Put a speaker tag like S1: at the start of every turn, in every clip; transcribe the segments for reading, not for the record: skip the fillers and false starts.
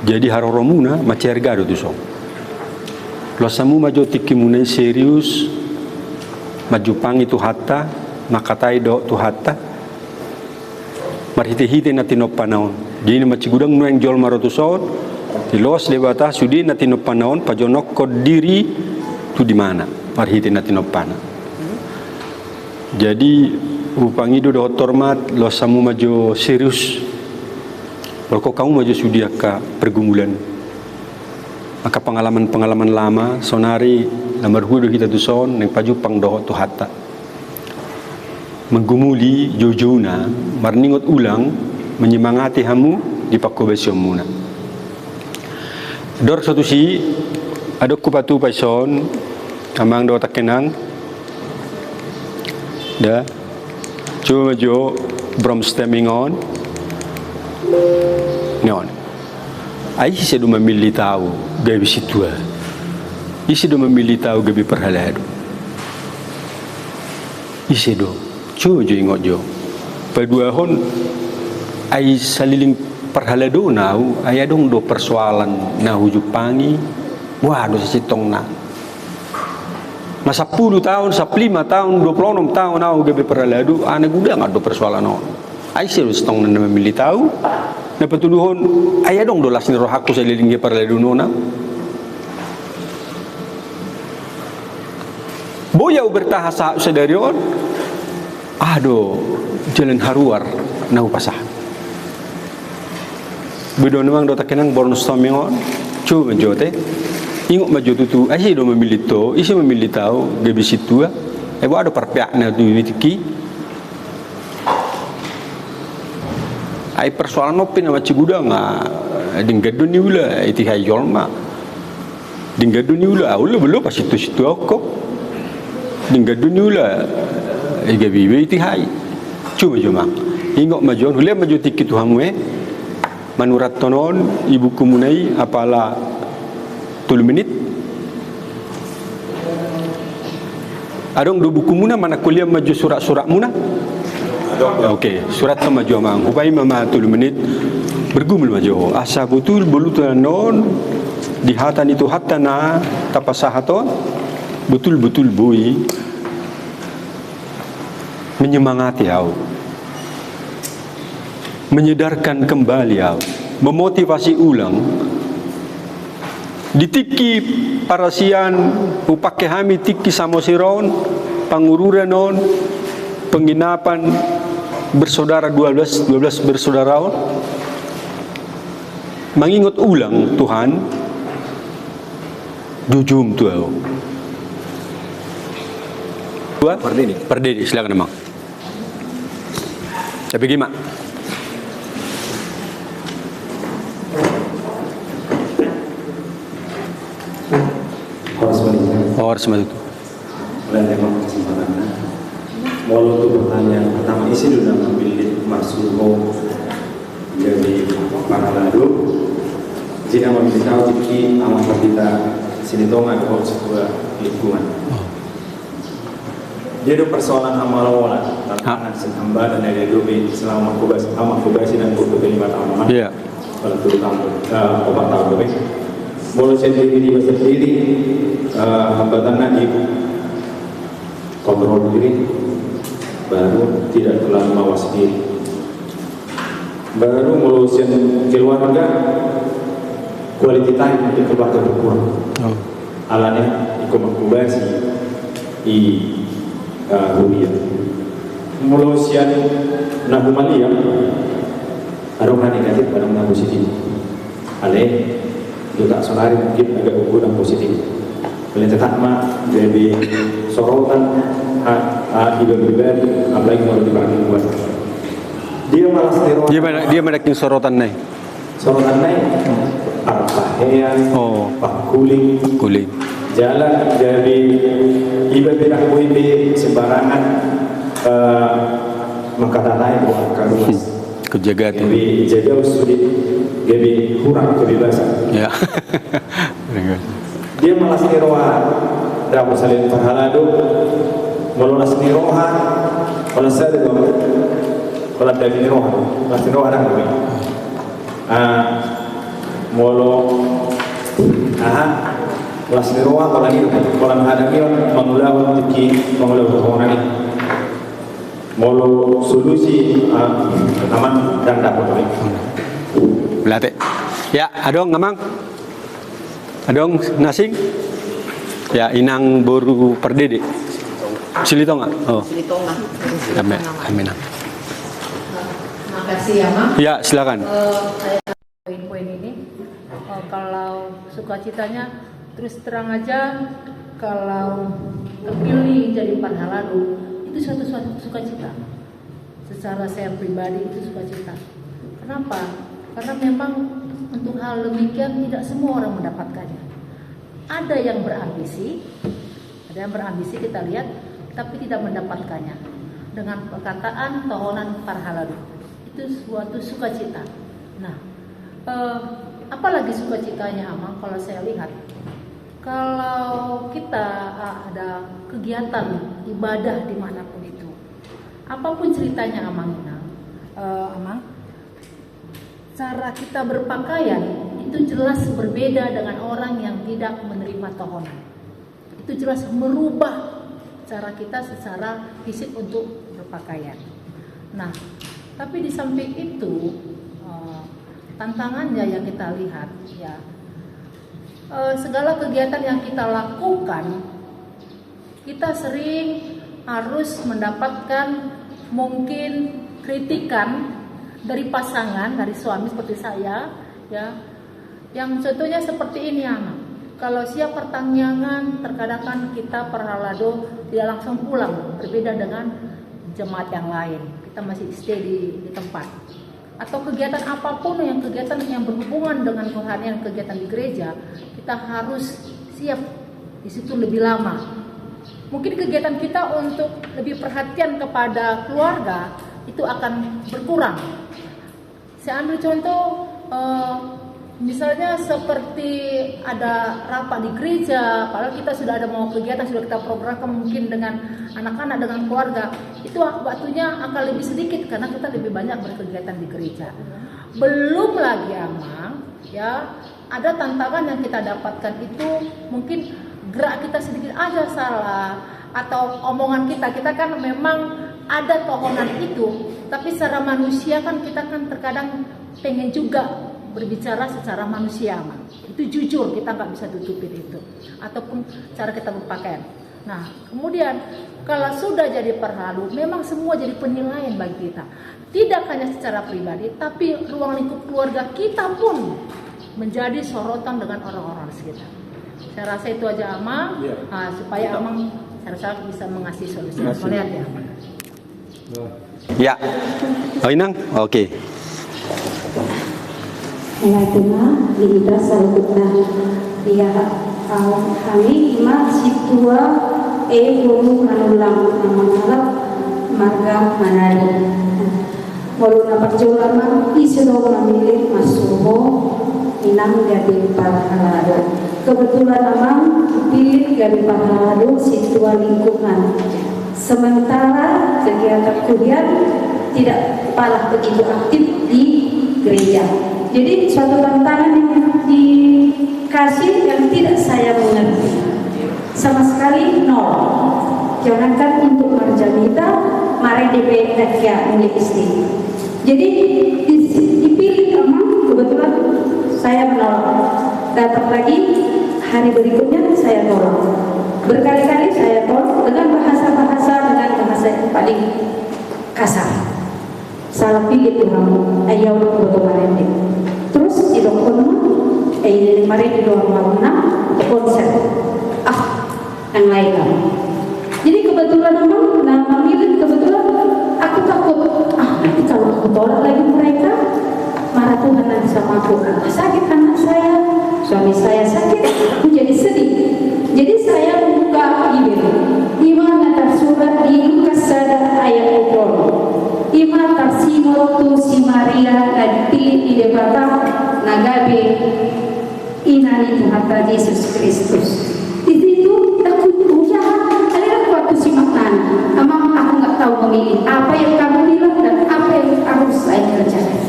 S1: Jadi haroromuna macergado tu so. Lo samu maju tikimuna serius maju pangi tu hatta makatai do tu hatta marhite-hite na tinopanaon. Jadi macigudang nu yang jol marotu son tilos lebata sudi na tinopanaon pajonok ko diri tu di mana marhite na tinopana. Jadi upangido do hormat lo samu maju serius. Kalau kamu maju sudi ka pergumulan, maka pengalaman-pengalaman lama sonari lamar hudu kita tu son neng paju pangdoh tu hatta menggumuli jojuna marningot ulang menyemangati hamu di pakobesiomuna. Dor satu si ada kupatu paison amang do takenang dah cuma jo brainstorming on non. Ai se do memilih tahu gabi situa. Isi do memilih tahu gabi perhalado. Isi do. Cuma jo ingot jo. Padua hon ai saliling perhalado nau ai adong do persoalan na huju pangi. Wah do sitong na. Masa 10 tahun, 15 tahun, 26 tahun nau gabi perhalado ana gudang ado persoalan no. Ai se do sitong na memilih tahu. Na patuduhon ay adong dolas ni rohaku sa lilingi para ladunona. Boya bertahasa sa darion. Ado jalan haruar na upasah. Bedo namang do takenang brainstorming on. Coba jote. Ingok maju tutu ay do memilito, isi memilitao gabi situa. Ay ado parpiak na tu mitiki. Ai persoalan opin sama cigudang dinggadu ni ula iti hayol ma dinggadu ni ula belum pas situ aku dinggadu ni ula gabi iti hay cuma ingok majon hule maju tikit hamwe manurat tonon ibu kumunai apala 3 menit adong do buku muna mana kuliah maju surat-surat muna. Okey, surat tu maju amang. Upai mama 3 menit bergumul maju. Asa betul bulutan non di hatan itu hatana tapasahaton betul-betul bui menyemangati au. Menyedarkan kembali au, memotivasi ulang. Ditiki parasian upake hami tiki samosiron pangururan non penginapan bersaudara 12 bersaudara mengingat ulang Tuhan jujum tu Pardini silakan emang tapi gimana harus itu
S2: Walau itu pertanyaan pertama isi sudah memilih Marsuko dari para lalu jika memilih tahu jiki amat kita sini tongan kalau sebuah lingkungan dia ada persoalan amalawana tantangan sehamba dan ada dobi selama kubasi dan kubasi 5 tahun kalau terutama obat tahun dobi boleh sendiri di masa sendiri hambatan ibu kontrol diri baru tidak terlalu mawas diri baru melusian keluarga quality time di keluarga berkurang alanya ikut mengkubasi di hubungan melusian nahumalia ada orang negatif ada orang positif alih juga sonari mungkin agak ukuran positif boleh tetap mah jadi sorotan hidup pribadi apalagi kalau dibanding buat dia malah steroid
S1: dia manaking sorotan naik pakaian kuling jalan
S2: jadi ibadah kuibi sembarangan maka lain buat karuas
S1: kejaga
S2: jadi jaga sulit jadi kurang kebebasan
S1: ya
S2: dia malah steroid dah masalah pahalado malah steroid malah saya kalau ada steroid ada kami molo kelas niroa kalau menghadapi mengulang tiki mengulang hubungan ini molo solusi aman dan dapat
S1: Belate. Ya, adong ngamang. Adong nasing. Ya, inang baru perdede. Silitong nggak? Oh.
S3: Silitong lah.
S1: Amin.
S3: Makasih ya, Mang.
S1: Ya, silakan.
S3: Saya poin-poin ini. Kalau sukacitanya terus terang aja, kalau terpilih jadi parhaladu itu suatu sukacita. Secara saya pribadi itu sukacita. Kenapa? Karena memang untuk hal demikian tidak semua orang mendapatkannya. Ada yang berambisi kita lihat, tapi tidak mendapatkannya. Dengan perkataan tohonan parhaladu itu suatu sukacita. Nah, apalagi sukacitanya Amang kalau saya lihat, kalau kita ada kegiatan ibadah dimanapun itu, apapun ceritanya Amang, cara kita berpakaian itu jelas berbeda dengan orang yang tidak menerima tohonan. Itu jelas merubah cara kita secara fisik untuk berpakaian. Nah, tapi di samping itu tantangannya yang kita lihat ya, segala kegiatan yang kita lakukan kita sering harus mendapatkan mungkin kritikan dari pasangan, dari suami seperti saya ya, yang contohnya seperti ini Ama. Kalau siap pertanyaan, terkadang kan kita parhalado tidak langsung pulang, berbeda dengan jemaat yang lain. Kita masih stay di tempat. Atau kegiatan apapun kegiatan yang berhubungan dengan kerohanian, kegiatan di gereja, kita harus siap di situ lebih lama. Mungkin kegiatan kita untuk lebih perhatian kepada keluarga itu akan berkurang. Saya ambil contoh, misalnya seperti ada rapat di gereja, padahal kita sudah ada mau kegiatan, sudah kita programkan mungkin dengan anak-anak, dengan keluarga, itu waktunya akan lebih sedikit karena kita lebih banyak berkegiatan di gereja. Belum lagi Amang, ya ada tantangan yang kita dapatkan itu mungkin gerak kita sedikit aja salah, atau omongan kita kan memang ada tohonan itu, tapi secara manusia kan kita kan terkadang pengen juga berbicara secara manusia, itu jujur, kita nggak bisa tutupin itu, ataupun cara kita berpakaian. Nah, kemudian kalau sudah jadi parhaladu, memang semua jadi penilaian bagi kita, tidak hanya secara pribadi, tapi ruang lingkup keluarga kita pun menjadi sorotan dengan orang-orang sekitar. Saya rasa itu aja Amang, supaya Amang saya rasa bisa mengasih solusi. Melihat ya.
S1: Ya, Inang, oke.
S4: Ayatuna liita salutna dia kami ima situa guru kanulang namangalap marga manari waluna perjalanan isiro memilih masuho inang dari parhalado. Kebetulan Amang pilih dari parhalado situa lingkungan. Sementara kegiatan kuliah tidak palah begitu aktif di gereja. Jadi suatu tantangan yang dikasih yang tidak saya mengerti sama sekali nol. Jangankan untuk marjanita, mari DPK milik istri. Jadi dipilih Amang, kebetulan saya menolak. Datang lagi hari berikutnya saya tolak. Berkali-kali saya tolak dengan bahasa yang paling kasar. Salah pilih tuh kamu, ayah udah kebetulan ini. Terus di dokternya, kemarin di ruang konser, yang lain kan. Jadi kebetulan memilih kebetulan aku takut, nanti kalau aku tolak lagi mereka, marah Tuhan nanti sama aku. Sakit anak saya, suami saya sakit, aku jadi sedih. Jadi saya membuka email, di mana tersurat di Lukas ayat 20. Ima tarsimo tu si Maria nagpili ide bata nagabe inani Tuhan Yesus Kristus. Di situ takut usaha, ada waktu si makan. Amang aku nggak tahu memilih apa yang kamu bilang dan apa yang harus saya kerjakan.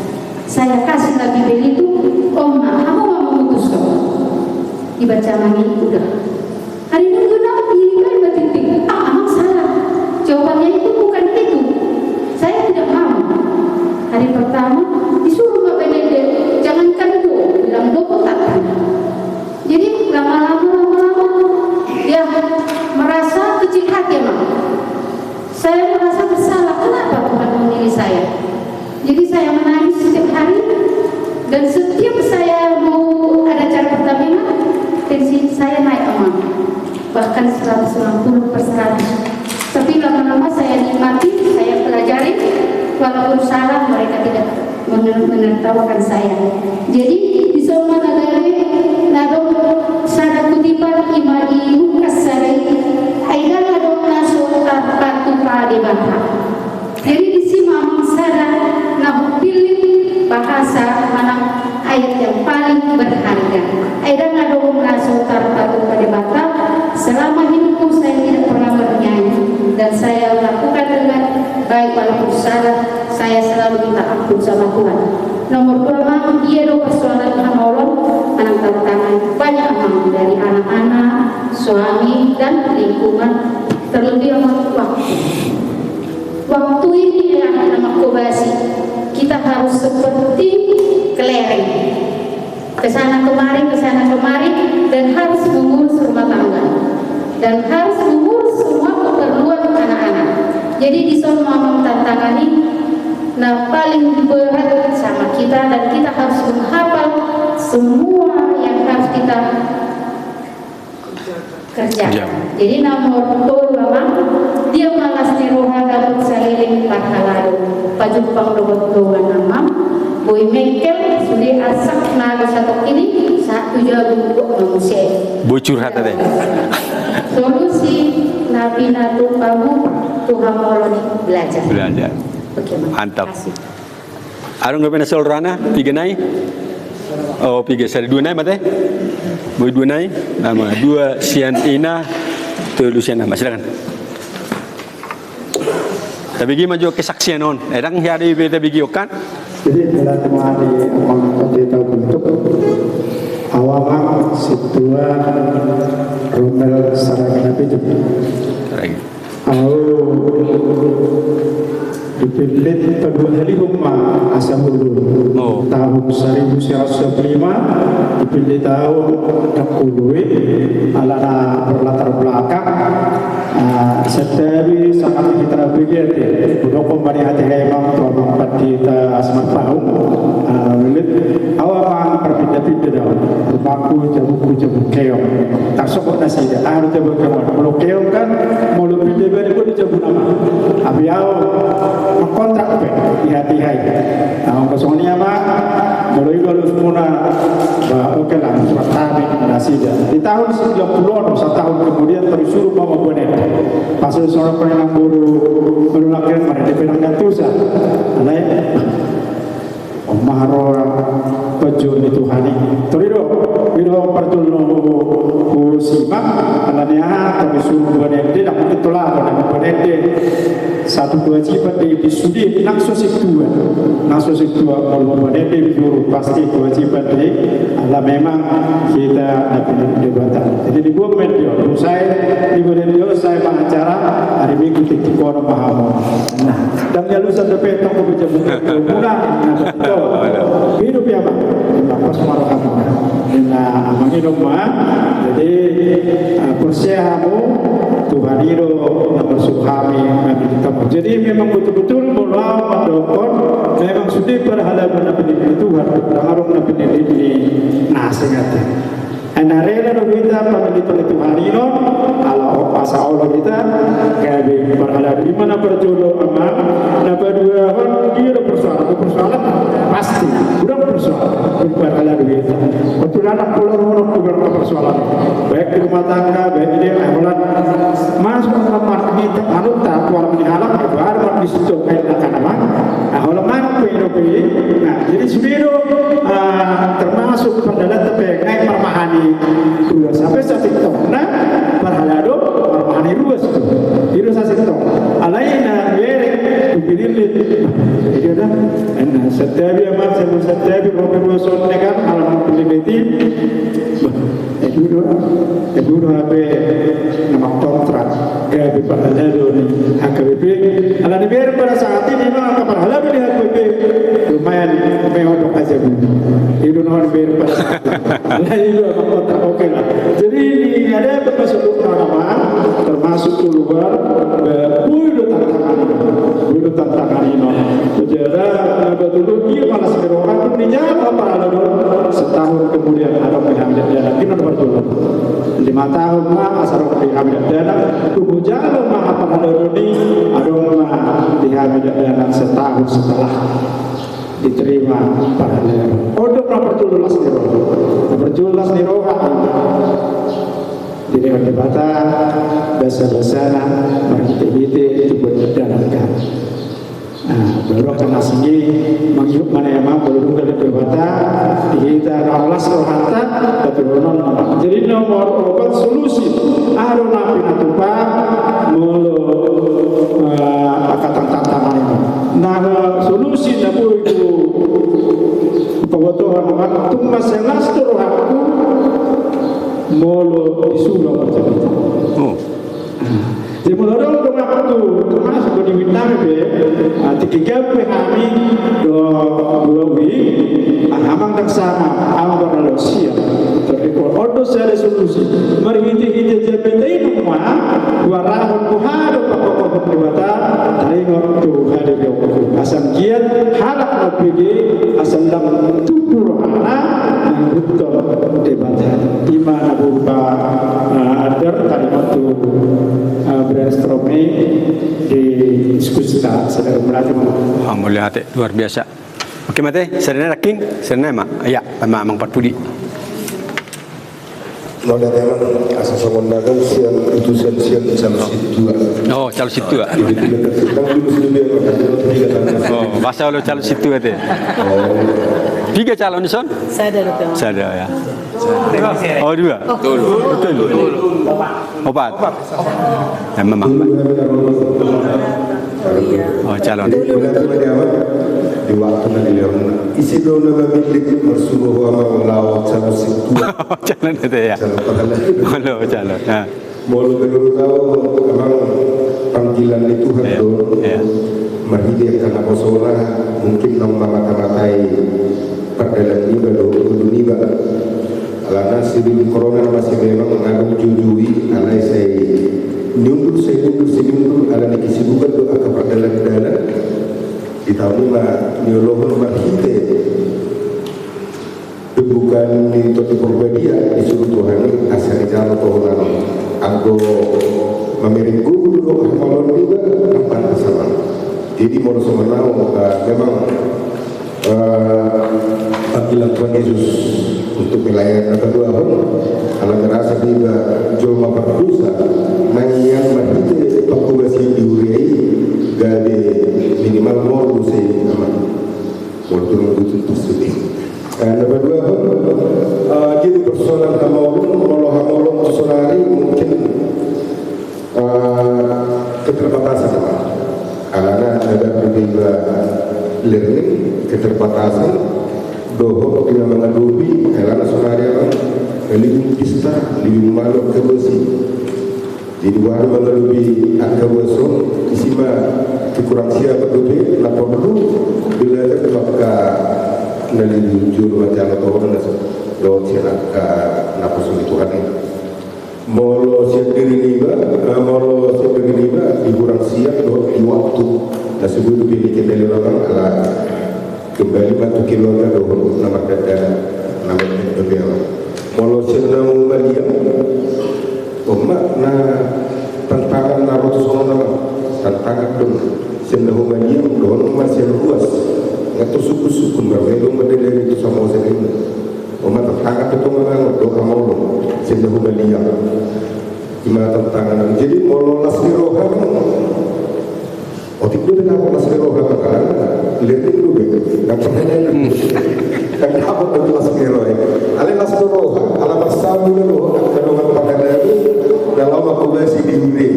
S4: Saya kasih lagi beli itu, kamu dibaca lagi udah. Hari Minggu dirikan bertitik, amang salah. Jawabannya itu bukan itu. Saya tidak mau. Hari pertama disuruh Mbak Benedek, jangankan do, bilang do tak. Jadi lama-lama ya merasa kecil hati emang. Saya merasa bersalah, kenapa Tuhan memilih saya? Jadi saya menangis setiap hari, dan setiap saya mau ada acara pertamina, tensi saya naik emang, bahkan 190%. Tapi lama-lama saya nikmati, saya pelajari, walaupun salah mereka tidak menertawakan saya. Jadi di semua negara nadong sada kutipan imari kasari aidan nadong naso patu pade bata. Jadi di sini mamang sada nah pilih bahasa mana ayat yang paling berharga. Aidan nadong naso patu pade bata. Selama hidupku saya tidak pernah bernyanyi dan saya lakukan dengan baik walaupun salah. Saya selalu minta ampun sama Tuhan. Nomor 2 mang dia do persoalan menolong anak tantangan banyak mang dari anak-anak, suami dan lingkungan, terlebih waktu. Waktu ini yang nama kobasi kita harus seperti kelereng, kesana kemari dan harus mengurus rumah tangga dan harus mengurus semua keperluan anak-anak. Jadi di sana mamang tantangan ini nah paling berat sama kita, dan kita harus menghafal semua yang harus kita kerjakan. Jadi nomor 2 dia malas niroha gabut saliling parhalado pajupang robot doan amam boy mekel sudah asak naga satu ini satu jago manusia
S1: bocor hati deh.
S4: Solusi nabi natu kamu Tuhan moloni belajar. Oke,
S1: mantap. Arung gak pernah seorang tiga naik. Oh, tiga sari 2 naik mate. Boy 2 naik. Nama 2 sian ina tu Luciana. Silakan. Tapi gimana juga kesaksian on. Edang hari beda bagi okan.
S5: Jadi bila temani amang kita bentuk awamang situa Romel saragana pijak. Dipimpin kedua hari rumah asam dulu tahun 1905 dipilih tahun 60 ala berlatar belakang setiap sangat kita pikir bukan kembali hati memang tuan empat kita asmat tahu milik awal berbeda-beda rumahku jabu keong tak sokok nasi dah harus jabu keong kalau keong kan mau lebih lebar itu jabu nama abi awal kontrak di hati-hati. Nah, kosongnya apa? Mulai kalau semua oke lah, surat tabi nasi dah. Di tahun 90-an, 1 tahun kemudian tersuruh mama bonet. Pasal seorang penenang baru laki mereka penang datusa. Alai, Omaro pejun itu hari. Terido, video pertulung simak. Alanya tersuruh bonet. Dia nak itulah bonet. 1 kewajiban di sudi naksosik 2 kalau menjadi juru pasti kewajiban di ala memang kita dapat debatan. Jadi di gua media saya di media saya pengacara hari Minggu di Kono Mahamo. Nah, dan ya lusa dapat toko bicara bulan hidup ya Pak. Pas marah kamu. Nah, amang hidup mah jadi persiamu Tuhan itu bersuhami jadi memang betul-betul mula mendokon memang sudah berhadapan dengan Tuhan berharap dengan ini nasihatnya enarela kita pamilito ni Tuhan itu ala asa Allah kita kayak berhadapan di mana berjodoh aman na berdua dia persoalan pasti udah persoalan berhadapan kita betul anak pulau persoalan baik di rumah tangga baik di awalan masuk ke rumah kita anu tak orang dihalang baru di situ kayak apa awalan mana nah jadi sudah termasuk pendalat tapi naik permahani 2 sampai 1 ton nah berhalado permahani 2 itu 1 ton alaina yerek dipililit jadi ada setiap amat setiap rombongan negar alam pilih dulu habe nama kontrak ya berpahala ni HKBP ala ni biar pada saat ini memang berpahala di HKBP lumayan mewah aja itu non biar pada lah itu kontrak oke lah jadi ini ada termasuk nama termasuk keluar bulu tantangan ini sejarah betul dia malas berorang pun dijawab para setahun kemudian ada penghambat dana kita berjuang 5 tahun mah asal penghambat dana tubuh jalan mah apa ada ini ada mah penghambat dana setahun setelah diterima para untuk berjulas di roha di dewan debata bahasa-bahasa markite-bite itu berjalankan baru kena sini menghidup mana yang mampu belum dari debata kita rawas rohata betul-betul jadi nomor 4 solusi ada napi natupa mulu akatan tantangan ini nah solusi napu itu pembuatan waktu masalah rohaku mulu disuruh macam itu. Jadi mula-mula dengan waktu termasuk di Vietnam tiga kami dua hamang tak sama hamang berlalusia terikut odo saya solusi mari hiti jadi semua warahun kuhadu pokok perbuata dari waktu hari itu asam kian halak lebih asam dalam tubuh anak betul debatnya di mana buka ada tadi waktu brainstorming di diskusi sedang berarti
S1: alhamdulillah hati luar biasa. Oke mate serena raking serena mak ya mak mang patpudi
S6: no da tema asa songon dagang sian utusan sian calon situ
S1: oh calon situ oh bahasa lo calon situ ate tiga calon son sada ya oh dua betul obat memang oh calon
S6: di waktu nanti isi dona memiliki mersuruh ama melawat calon situ
S1: calon itu ya halo calon
S6: mau lebih tahu memang panggilan itu harus mari dia karena kosola mungkin nama mata-matai perdagangan niba dulu niba alana sebelum corona masih memang mengagum jujui alai saya nyundur alana kesibukan doa ke perdagangan di tahun ini nyolohan marhite bukan itu pribadi disuruh Tuhan asal jalan Tuhan anggo memiring guru dulu malam juga nampak sama jadi mau semenau memang panggilan Tuhan Yesus untuk melayani kedua pun kalau merasa dia joma berdosa nangian marhite pakubasi diuriai dari minimal mau dosa sama mau turun butuh tersebut. Nomor 2 jadi persoalan hamolong personali mungkin keterbatasan karena ada berbeda learning keterbatasan doho bila mengadubi karena sonari lebih pista lebih malu kebesi jadi walau mengadubi akabaso isima kekurang siapa berbeda lapor dulu bila ada maka nali juru macam orang lewat siapa napas Tuhan molo siap diri niba dikurang siap di waktu dan sebelum pilih kita orang ala kembali batu keluarga dohor nama berbeda molo siap nama Maria na tantangan nama nama tantangan dong siap nama Maria dohor masih luas atau suku-suku berbelum berdiri itu sama saya ini. Umat tangan itu mengang doa maulum sehingga hubalia. Iman tangan. Jadi mau las roha. Otik dulu nak las roha kan? Lihat dulu deh. Tak pernah ni. Tak apa tu las roha. Ale las roha. Ala bersama dulu. Kalau pada lagi dalam aku masih diuri.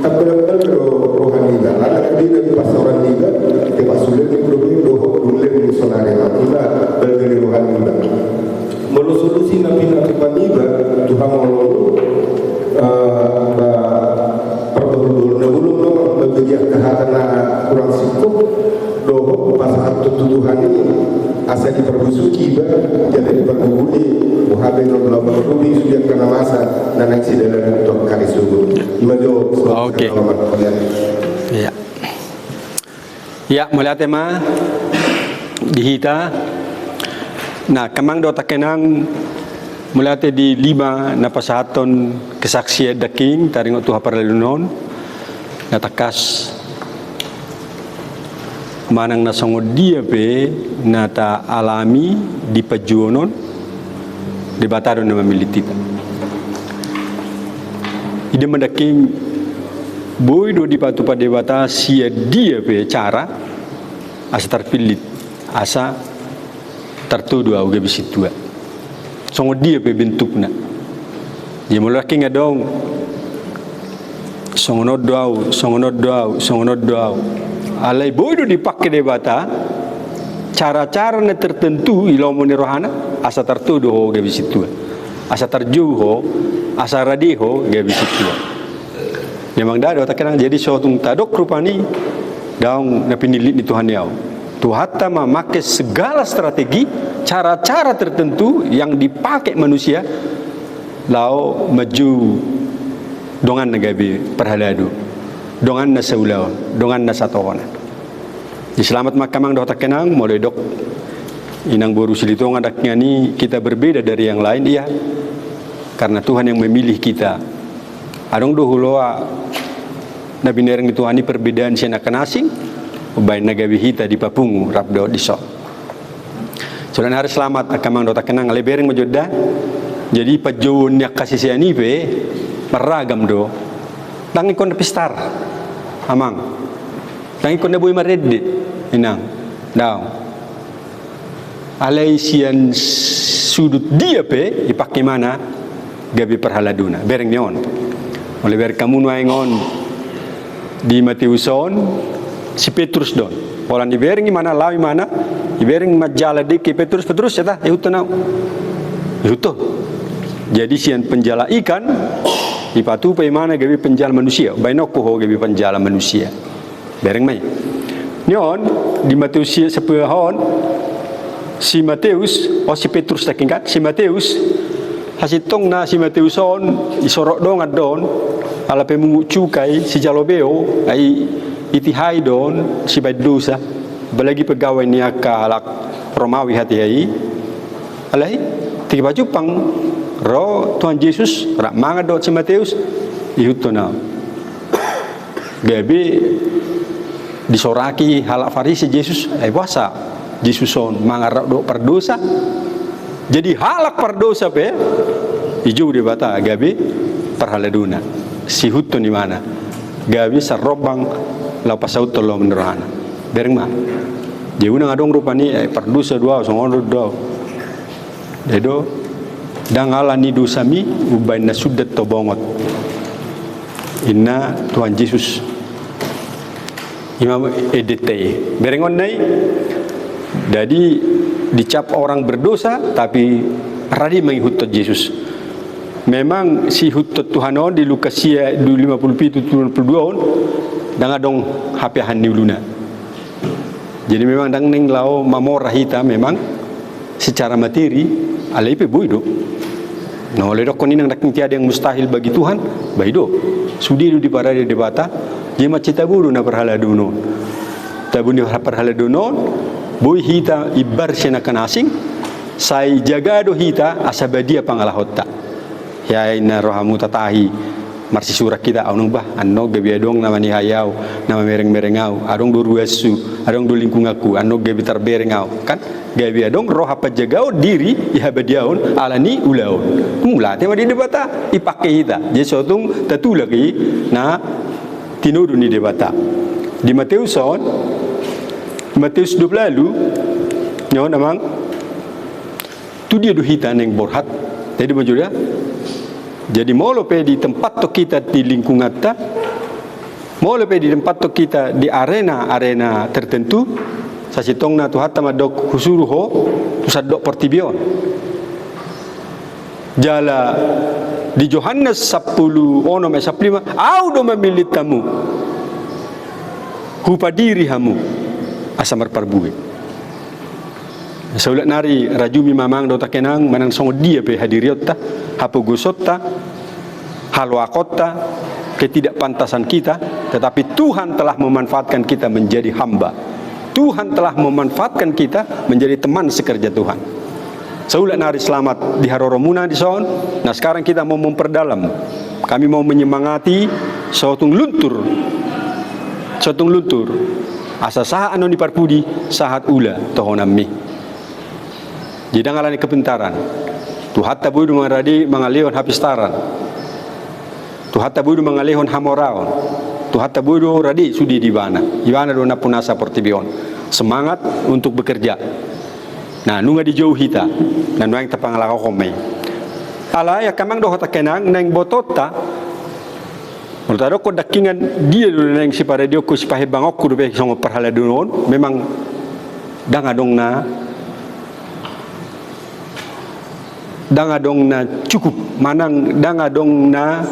S6: Tak benar-benar rohani. Ada di pasaran juga. Kita sulit doho dulu misionari kita bergeri rohani. Mulu solusi nabi paniba Tuhan Allah perbetul na ulung no begiak kehatana kurang sikup doho pasahat tutuhan ini asa diperbusuki ba jadi diperbuli muhabe no lama rumi sudah kena masa nanang si dalam untuk kali subuh imajo.
S1: Oke. Ya. Ya, mula tema dihita. Nah, kamang do takenang mulate di 5 na pasahaton kesaksian daking taring tuha paralelunon natakas manang nasongod dia pe nata alami di pajuonon di bataro na mamilitita ide mendaking boy do di patu padewata sia dia pe cara asa terpilit asa tertudu au gebisitua songo dia pe bentukna dia mulaki ngadong songo no doau alai bodo dipakai debata cara-cara na tertentu ilomone rohana asa tertudu ho gebisitua asa terjuho asa radiho gebisitua memang dah ada kenang jadi suatu tadok rupani daung na pinilit ni Tuhan yau Tuhan memakai segala strategi, cara-cara tertentu yang dipakai manusia, lau maju dongan nagabi perhaladu, dongan nasaulau, dongan nasatonan. Di selamat makamang doh takenang, mulai dok inang boru silitong adaknya ni kita berbeda dari yang lain iya, karena Tuhan yang memilih kita. Adong dohuloa nabi nereng itu ani perbedaan sian akan asing. Ubain nagawi hita di papungu rabdo disok. Soalnya hari selamat akamang dota kenang lebereng majoda. Jadi pajun yak kasih siani pe meragam do. Tangi kon pistar. Amang. Tangi kon boy maredde. Inang. Daw. Alai sian sudut dia pe ipakai mana gabi perhaladuna. Bereng nion. Oleh ber kamu nuaingon di Mateuson si Petrus don. Orang ibering mana lawi mana, ibering majala deke Petrus ya ta, itu nau. Itu. Jadi sian penjala ikan, ipatu pe mana gabi penjala manusia, bainok ho gabi penjala manusia. Bereng mai. Nyon di Matius 10 si Matius si Petrus takingkat si Matius hasitong na si Mateuson isorok dong adon ala pe mengucukai si jalobeo ai itihai don si badusa belagi pegawai niaka alak Romawi hati ai alai tiga baju pang ro Tuhan Yesus rak manga do si Matius ihutona gabe disoraki halak Farisi Yesus ai puasa Yesuson manga rak do perdosa jadi halak perdosa pe ijo di bata gabe perhaladuna si hutun di mana gabe sarobang lau pasau tolo menerahana bereng mah dia unang adong rupani perdosa dua songono dua dedo dangala ni dosami ubaina sudat tobongot inna Tuhan Yesus imam edete berengon nai jadi dicap orang berdosa tapi radi mengikut Yesus memang si hutut Tuhanon di Lukasia 50:22 dang adong hapiahan ni uluna. Jadi memang dang neng lao mamorah hita memang secara materi alaipe boido. No le dok koninang daking tiada yang mustahil bagi Tuhan, baido. Sudi di parade debata, jema cita buru na perhala duno. Tabuni perhala duno, boy hita ibar senakan asing, sai jagado hita asabadia pangalahota. Ya ina rohamu tatahi marsi surak kita aunung bah anno gabi adong nama ni hayau nama mereng-merengau adong duruasu adong du lingkungaku anno gabi terberengau kan gabi adong roh apa jagao diri ihabadiaun alani ulaun mula tema di debata ipakai hita jadi sotung tatu lagi na tinudu ni debata di Matius 12 lalu nyaw namang tu dia du hita neng borhat jadi majuda. Jadi mau lepe di tempat tu kita di lingkungan kita, mau lepe di tempat tu kita di arena tertentu, sasitong na Tuhan tamadok husuruho, tusadok pertibion. Jala di Yohanes 10 ono me 15 au do memilih tamu hupa diri hamu asamar parbue. Saulat nari rajumi mamang do takenang manang songo dia pe hadiriotta hapo gosotta halwakota ketidakpantasan kita, tetapi Tuhan telah memanfaatkan kita menjadi hamba. Tuhan telah memanfaatkan kita menjadi teman sekerja Tuhan. Saulat nari selamat di haroromuna di son. Nah sekarang kita mau memperdalam, kami mau menyemangati sotung luntur asa saha anon di parpudi sahat ula tohonami. Jidang alani kepintaran Tuhan tabudu mengaradi mengalihon hapistaran, Tuhan tabudu mengalihon hamoraon, Tuhan tabudu radi sudi di bana dona punasa portibion. Semangat untuk bekerja. Nah nunga dijauh hita dan nuang tapangalaka komei ala ya kamang doh takenang neng botota Multado ko dakingan dia dulu neng si paradio ko si pahebangok ko dube songo perhala dunon memang dangadong na cukup manang dangadong na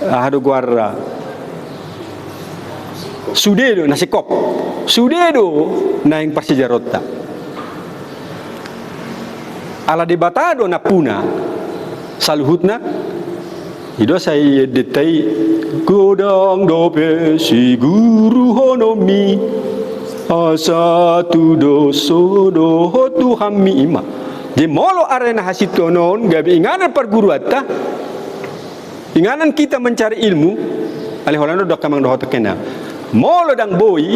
S1: hado guarra sudedo na sikop sudedo na ing persejarota ala debatado na puna saluhutna ido saya detai godang dope si guru honomi asatu doso doho tuhami ima di molo arena hasitonon gabi inganan perguruata inganan kita mencari ilmu alih holano dok kamang doho tekena molo dang boi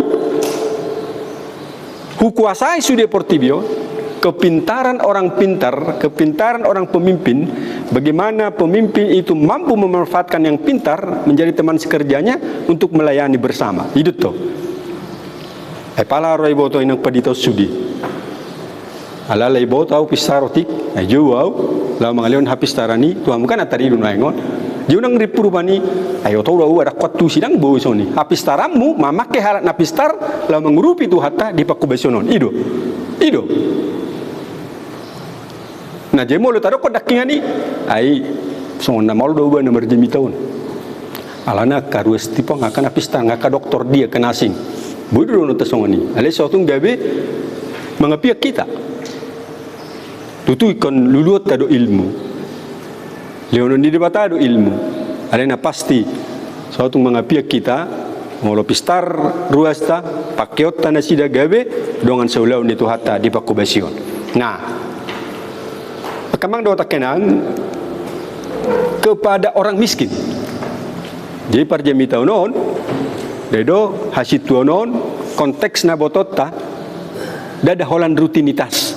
S1: hukuasai sude portibio kepintaran orang pintar, kepintaran orang pemimpin, bagaimana pemimpin itu mampu memanfaatkan yang pintar menjadi teman sekerjanya untuk melayani bersama. Hidup toh. Pala roi boto inang padito sudi. Ala lay boto au pistarotik, ayo au, la mangalion hapistarani, tuam kan atari dun maingon. Junang ripurubani, ayo tau lau ada kuatu sidang bosoni. Hapistaramu mamake halat napistar, la mengurupi tu hatta di pakubesonon. Ido. Nah jemo lo taro ko dakingan ni ai songon na mal do ba nomor jemi tahun alana karues tipo ngaka napista ngaka doktor dia kenasing bodo no ta songoni ale sotung gabe mangapiak kita tutu ikon luluot tado ilmu leonon di debata do ilmu alena pasti sotung mangapiak kita ngolo pistar ruasta pakeot tanah sida gabe dongan seulau ni tu hatta di pakubasion. Nah kamang do takenang kepada orang miskin. Jadi parjemi taunon dedo hasituonon konteks na botota dada holan rutinitas.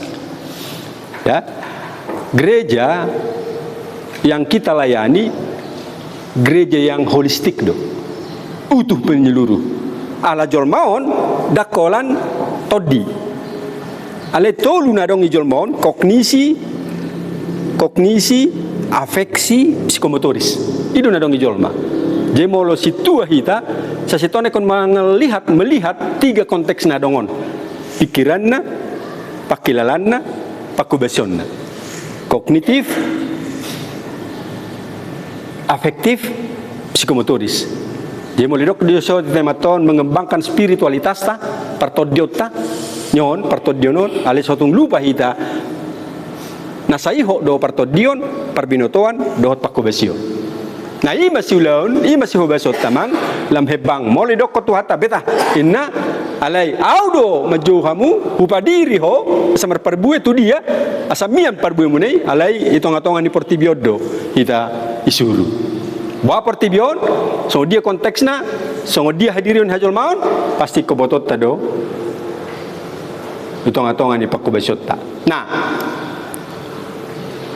S1: Ya. Gereja yang kita layani gereja yang holistik do. Utuh penyeluruh. Ala jolmaon dakolan todi. Ale tolu na dong jolmaon kognisi, afeksi, psikomotoris. Itu nadong ijolma. Jemolo situa hita, sasitone kon melihat tiga konteks nadongon. Pikiranna, pakilalanna, pakubasionna. Kognitif, afektif, psikomotoris. Jemolo dok dia so tematon mengembangkan spiritualitas ta, partodiota, nyon, partodionon, ale sotung lupa hita. Nasaiho do partodion parbinotoan dohot pakubasio. Nah i masih hobasot tamang lam hebang mole dok ko tuhata beta inna alai audo majuhamu upadiri ho samar parbue tu dia asamian parbue munai alai itong-atongan ni portibiodo kita isuru. Bawa portibion so dia konteksna so dia hadirin hajol maun pasti kobotot tado itong-atongan ni pakubasiot ta. Nah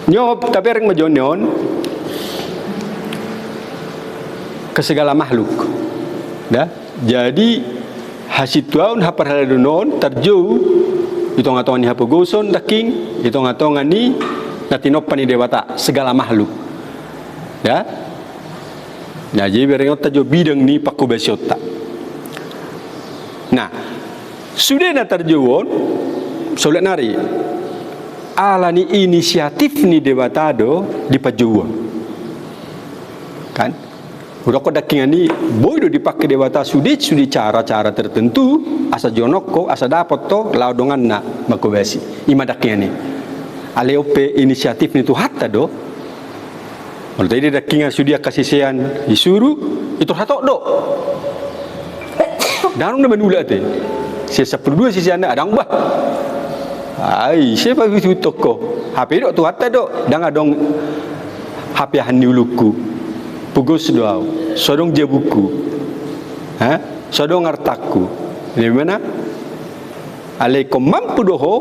S1: nyob tabereng majonyon ke segala makhluk dah jadi hasituaun haparhaladunon terjauh itong-atongan ni hapogoson daking itong-atongan ni natinopan ni dewata segala makhluk dah nah jadi berengot tajo bidang ni pakubasiota. Nah sudah na terjauh solat nari ala ni inisiatif ni dewata do di pajua kan udah kok dakingan ni boy do dipakai dewata sudi cara-cara tertentu asa jonoko asa dapat to laudongan na makobesi ima dakingan ni ale ope inisiatif ni tu hatta do kalau tadi dakingan sudi kasisian disuruh itu hatok do darung na manula te sia 12 sisi anda adang bah ai siapa itu toko HP dok tu hatta dok dang adong HP hani uluku pugus doau sodong je buku sodong artaku di mana alaikum mampu doho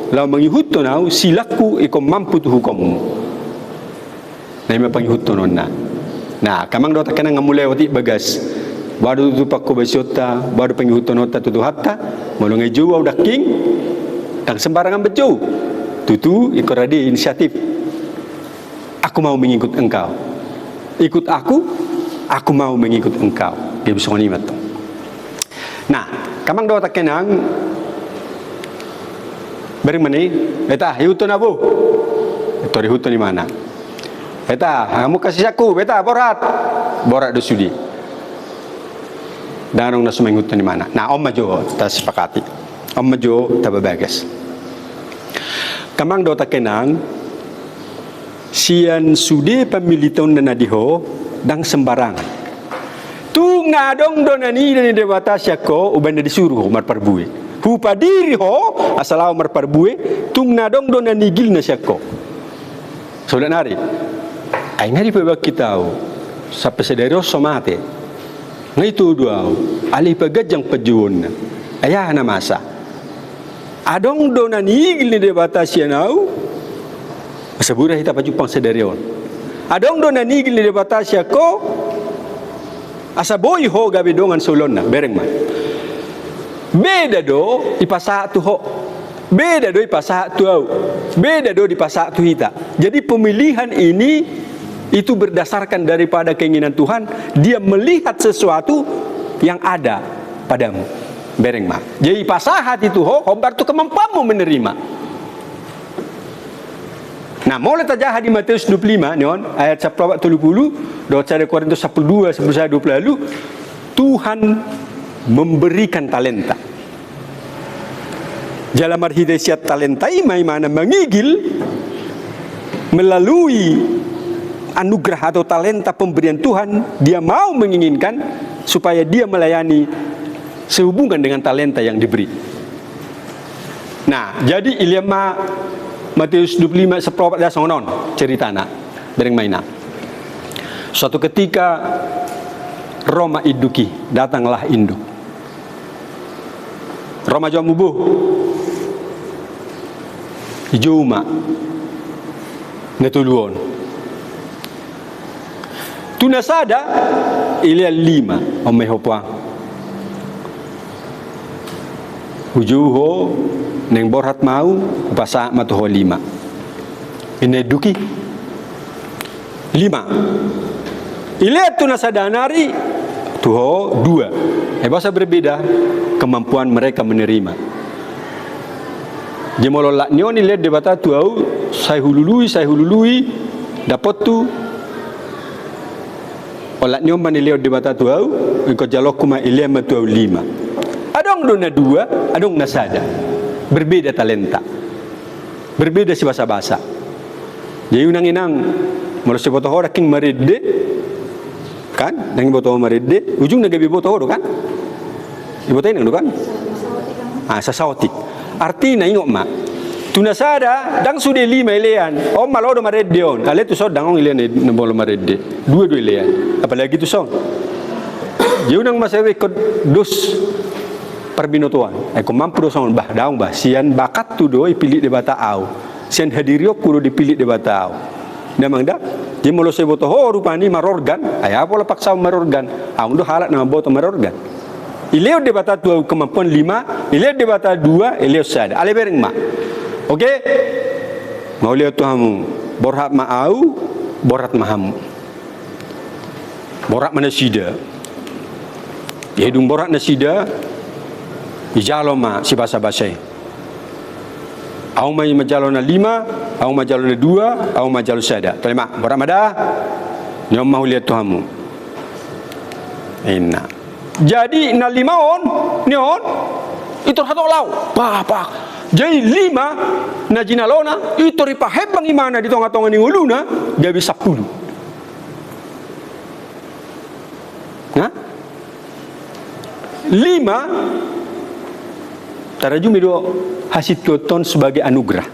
S1: la mangihut to nau silaku ikom mampu tu hukum na me pangihut to nonna nah kamang do takana ngamulai wati bagas baru tu pakko besota baru pangihut to nota tu hatta molongai juau daking dan sembarangan bejo tutu ikut radi inisiatif aku mau mengikut engkau ikut aku mau mengikut engkau dia bisa ngonimat nah kamang do takenang beri mani beta hiuton abu itu hiuton di mana beta kamu kasih aku beta borat do sudi darong nasu mengikut di mana nah om majo ta sepakati om majo ta babagas kamang do takenang sian sude pamiliton na nadiho dang sembarangan tu ngadong donani dari dewata syako uban disuruh marparbue hu padiri ho asalau marparbue tu ngadong donani gilna syako saudara nari ai ngari pebak kita sampai sedero somate ngai tu dua ali pagajang pajuon ayah na masa adong donani gilna dewata syanau Seburah kita pajupang sedarion. Adong do nanigil ni batasya ko asa boy ho gabi dongan sulon na bereng man. Beda do ipasa tu ho. Beda do ipasa tu au. Beda do dipasa tu hita. Jadi pemilihan ini itu berdasarkan daripada keinginan Tuhan, dia melihat sesuatu yang ada padamu. Bereng ma. Jadi pasahat itu ho hombar tu kemampuanmu menerima. Nah, mulai terjadi di Matius 25 nion ayat 10 30 do cara Korintus 12 11 20 lalu Tuhan memberikan talenta. Jalan marhidayat talenta imai mana mengigil melalui anugerah atau talenta pemberian Tuhan, dia mau menginginkan supaya dia melayani sehubungan dengan talenta yang diberi. Nah, jadi Ilyama Matius 25 sepropat dah songon ceritana bereng maina. Suatu ketika Roma iduki datanglah induk. Roma jom bubuh. Ijuma netuluon. Tunasada ilia 5 omeh hopa. Ujuho neng borhat mau upasa matuho 5 ini duki 5 ilihat tu nasadanari tuho 2 bahasa berbeda kemampuan mereka menerima jemololak nyon ilihat debata tuau saya hulului dapat tu olak nyon man ilihat debata tuau ikut jalok kuma ilihat matuau 5 adong dona 2 adong nasada berbeda talenta, berbeda si bahasa-bahasa. Jadi unang-inang manusia botoh orang king merede, kan? Nang botoh merede, ujung nagabi botoh kan? Ibotain nang kan? Sasauti. Artinya ingok mak. Tunasada dang sude 5 ilean. Om malo do merede on. Ale tu so dangong ilean nembolo merede. 2 ilean. Apalagi tu so. Jadi unang masawe kod dos perbinotuan. Aku mampu dosong bah daung bah sian bakat tu do ipilih de bata au. Sian hadirio kudu dipilih de bata au. Namang dak di molo se boto ho rupani marorgan. Aya pola paksa marorgan. Au ndo halat nama boto marorgan. Ileo de bata tu kemampuan 5, ileo de bata 2, ileo sada. Ale bereng ma. Okey. Mau lihat tuhamu borhat ma au, borat mahamu. Borat mana sida. Hidung borat nasida Ijalo ma si bahasa-bahasa Au majalona 5, au majalona 2, au majalus sada. Terima. Beramada. Nyom mau lihat Tuhanmu. Enak. Jadi na 5 on, nion itu satu lau. Pak. Jadi 5 na jinalona itu ripa hebang imana di tonga-tonga ni uluna gabi 10. Nah? 5 tarajumi do hasil tuton sebagai anugerah.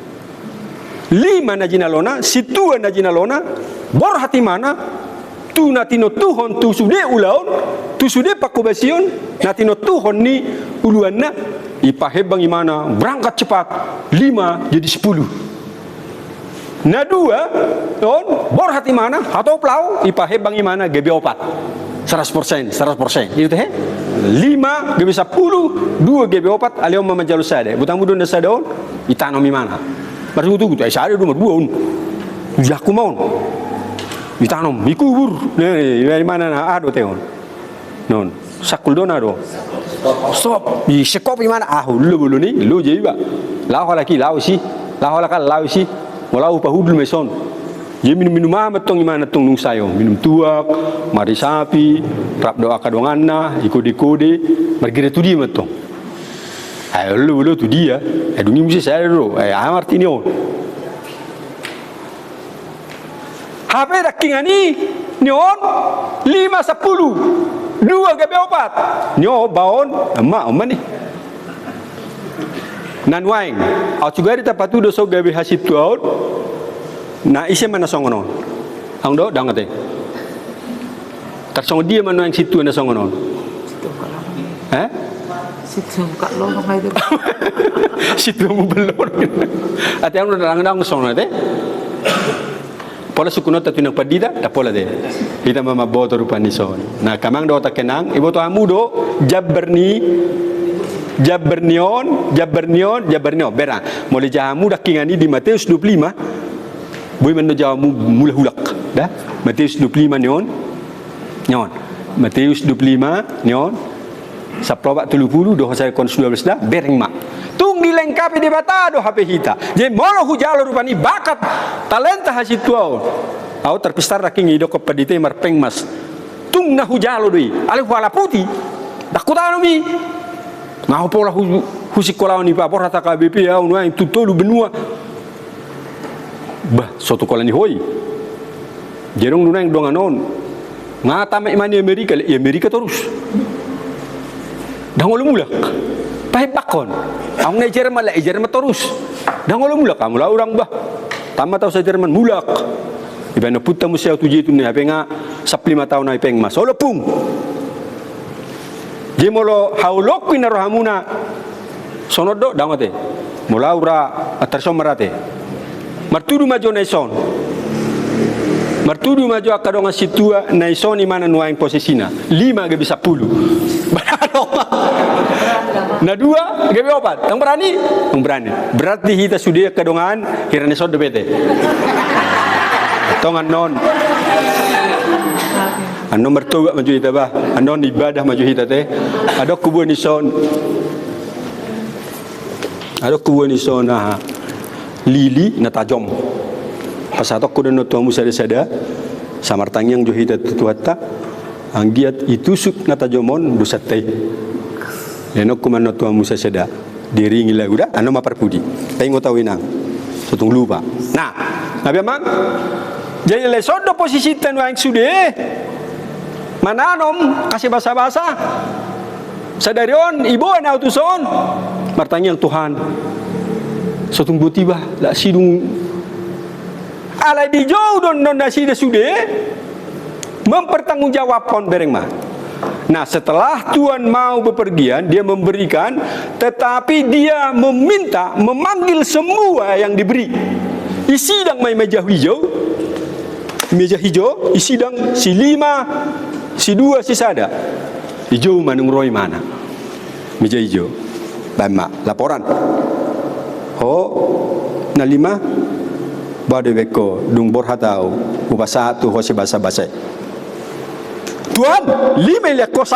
S1: 5 na jinalona, situa na jinalona, bor hati mana tu natino tuhon tu sude ulaun, tu sude pakobasion, natino tuhon ni uluanna ipahebang imana berangkat cepat 5 jadi 10. Na 2 ton bor hati mana atau plau ipahebang imana gebe 4 100% itu teh 5 gebe 10 2 gebe 4 aliom mamajalu sade butang budon da sadaon itanam imana baru tu sade 2 on jaku maun ditanam ikubur dari mana na ado teon non sakul dona do stop di sekop imana lu ni lu jadi ba lau laki lau si walau pahudul meson je minum amat tong imana tong nung sayo minum tuak mari sapi rap doa kadonganna ikode margira tu dia matong lu tu dia dungi musi saya do amartini on HP dakingani nion 5 10 2 gabe 4 nyo baon emak ni nan waing au cugari tapatu do so gabe hasip tuaut na ise mana songonon ang do dangate tarsong dia mana yang situ na songonon
S7: situ kak lo ngai do
S1: situ mo belor ate ang dang songonon te pola sukunot at pinang padida da pola de kita mama boto rupan ni son na kamang do ta kenang ibo to amudo jabernion bera mole jamu dakingani di Matius 25 boy man do jamu mula hulak dah Matius 25 nyon Matius 25 nyon sa proba 30 do saya kon 12 dah bereng mak tung dilengkapi di batado HP hita je molo hujalo rupani bakat talenta hasil tuau au terpistar raking ido ko padite marpeng mas tung na hujalo doi ale wala puti dakutano mi ngau pola husikola ni pa porata KBP au no yang tutolu benua bah soto kola ni hoi jerong nunang donganon ngata me mani Amerika terus dangol mulak pahibakon ang na Jerman la Jerman terus dangol mulak kamu la orang bah tama tahu sa Jerman mulak iba na puta mo siya tuji tu ni hape nga sa 5 taon na ipeng mas solo pung je molo haulok pinaro hamuna sonodo dangote mula ura atarso marate martudu majo naison martudu majo akadonga situa naison imana nuaing posisina 5 gabi 10 na 2 gabi 4 tang berani berarti kita sudah kadongan hirane sod bete tongan non anon bertobat maju hita bah anon ibadah maju hita teh ada kubuan ison lili na tajom pasatok kuda no tuamu sada samartang yang jo hita tutuata anggiat itusuk na tajomon dusatay lenok kuman no tuamu sada diringi la udah anon maparpudi pengo tawinang sutung lupa nah nabi amang jadi lesodo posisi tanwang sude mananom kasih basa-basa sadarion ibu ana utuson martanya yang Tuhan sutung butiba la sidung ala di jauh don nasi sude mempertanggungjawabkan bereng mah. Nah setelah Tuhan mau bepergian dia memberikan tetapi dia memanggil semua yang diberi isidang mai meja hijau isidang si 5 si 2 si sada hijau manung roy mana meja hijau bama laporan na 5 bade beko dung borhatau ubasa tu hosi basa Tuhan 5 lihat ko 10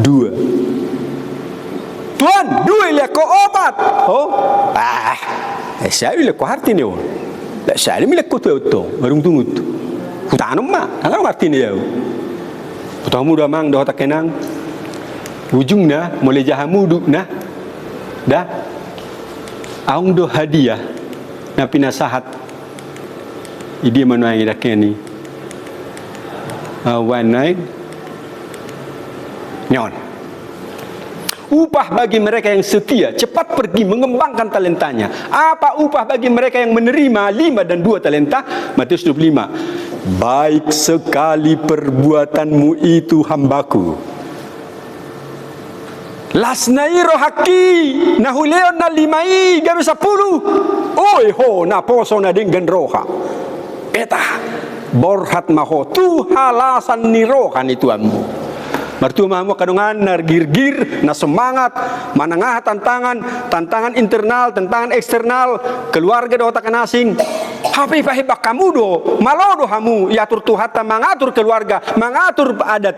S1: 2 Tuan, duit lihat ko obat. Oh, saya lihat ko harti ni. Tak saya lihat ko tu, barung tungut. Kutanum mah, angkat harti ni ya. Putamu dah mang dah tak kenang. Ujungnya mulai jahamu duk nah. Dah. Aung do hadiah na pinasahat. Idi manuai dak ni. One night. Nyon. Upah bagi mereka yang setia, cepat pergi mengembangkan talentanya. Apa upah bagi mereka yang menerima 5 dan 2 talenta? Matius 25. Baik sekali perbuatanmu itu, hambaku. Lasnairo haki nahuleon na 5 gabi 10. Oi ho na poso na dengan roha. Eta borhat maho tu halasan ni rohan itu amu. Mertua mamu kadungan nargir-gir na semangat manangah tantangan internal, tantangan eksternal, keluarga do takan asing. Hapi pahibak kamu do, malodo hamu yatur tuhata mengatur keluarga, mengatur adat,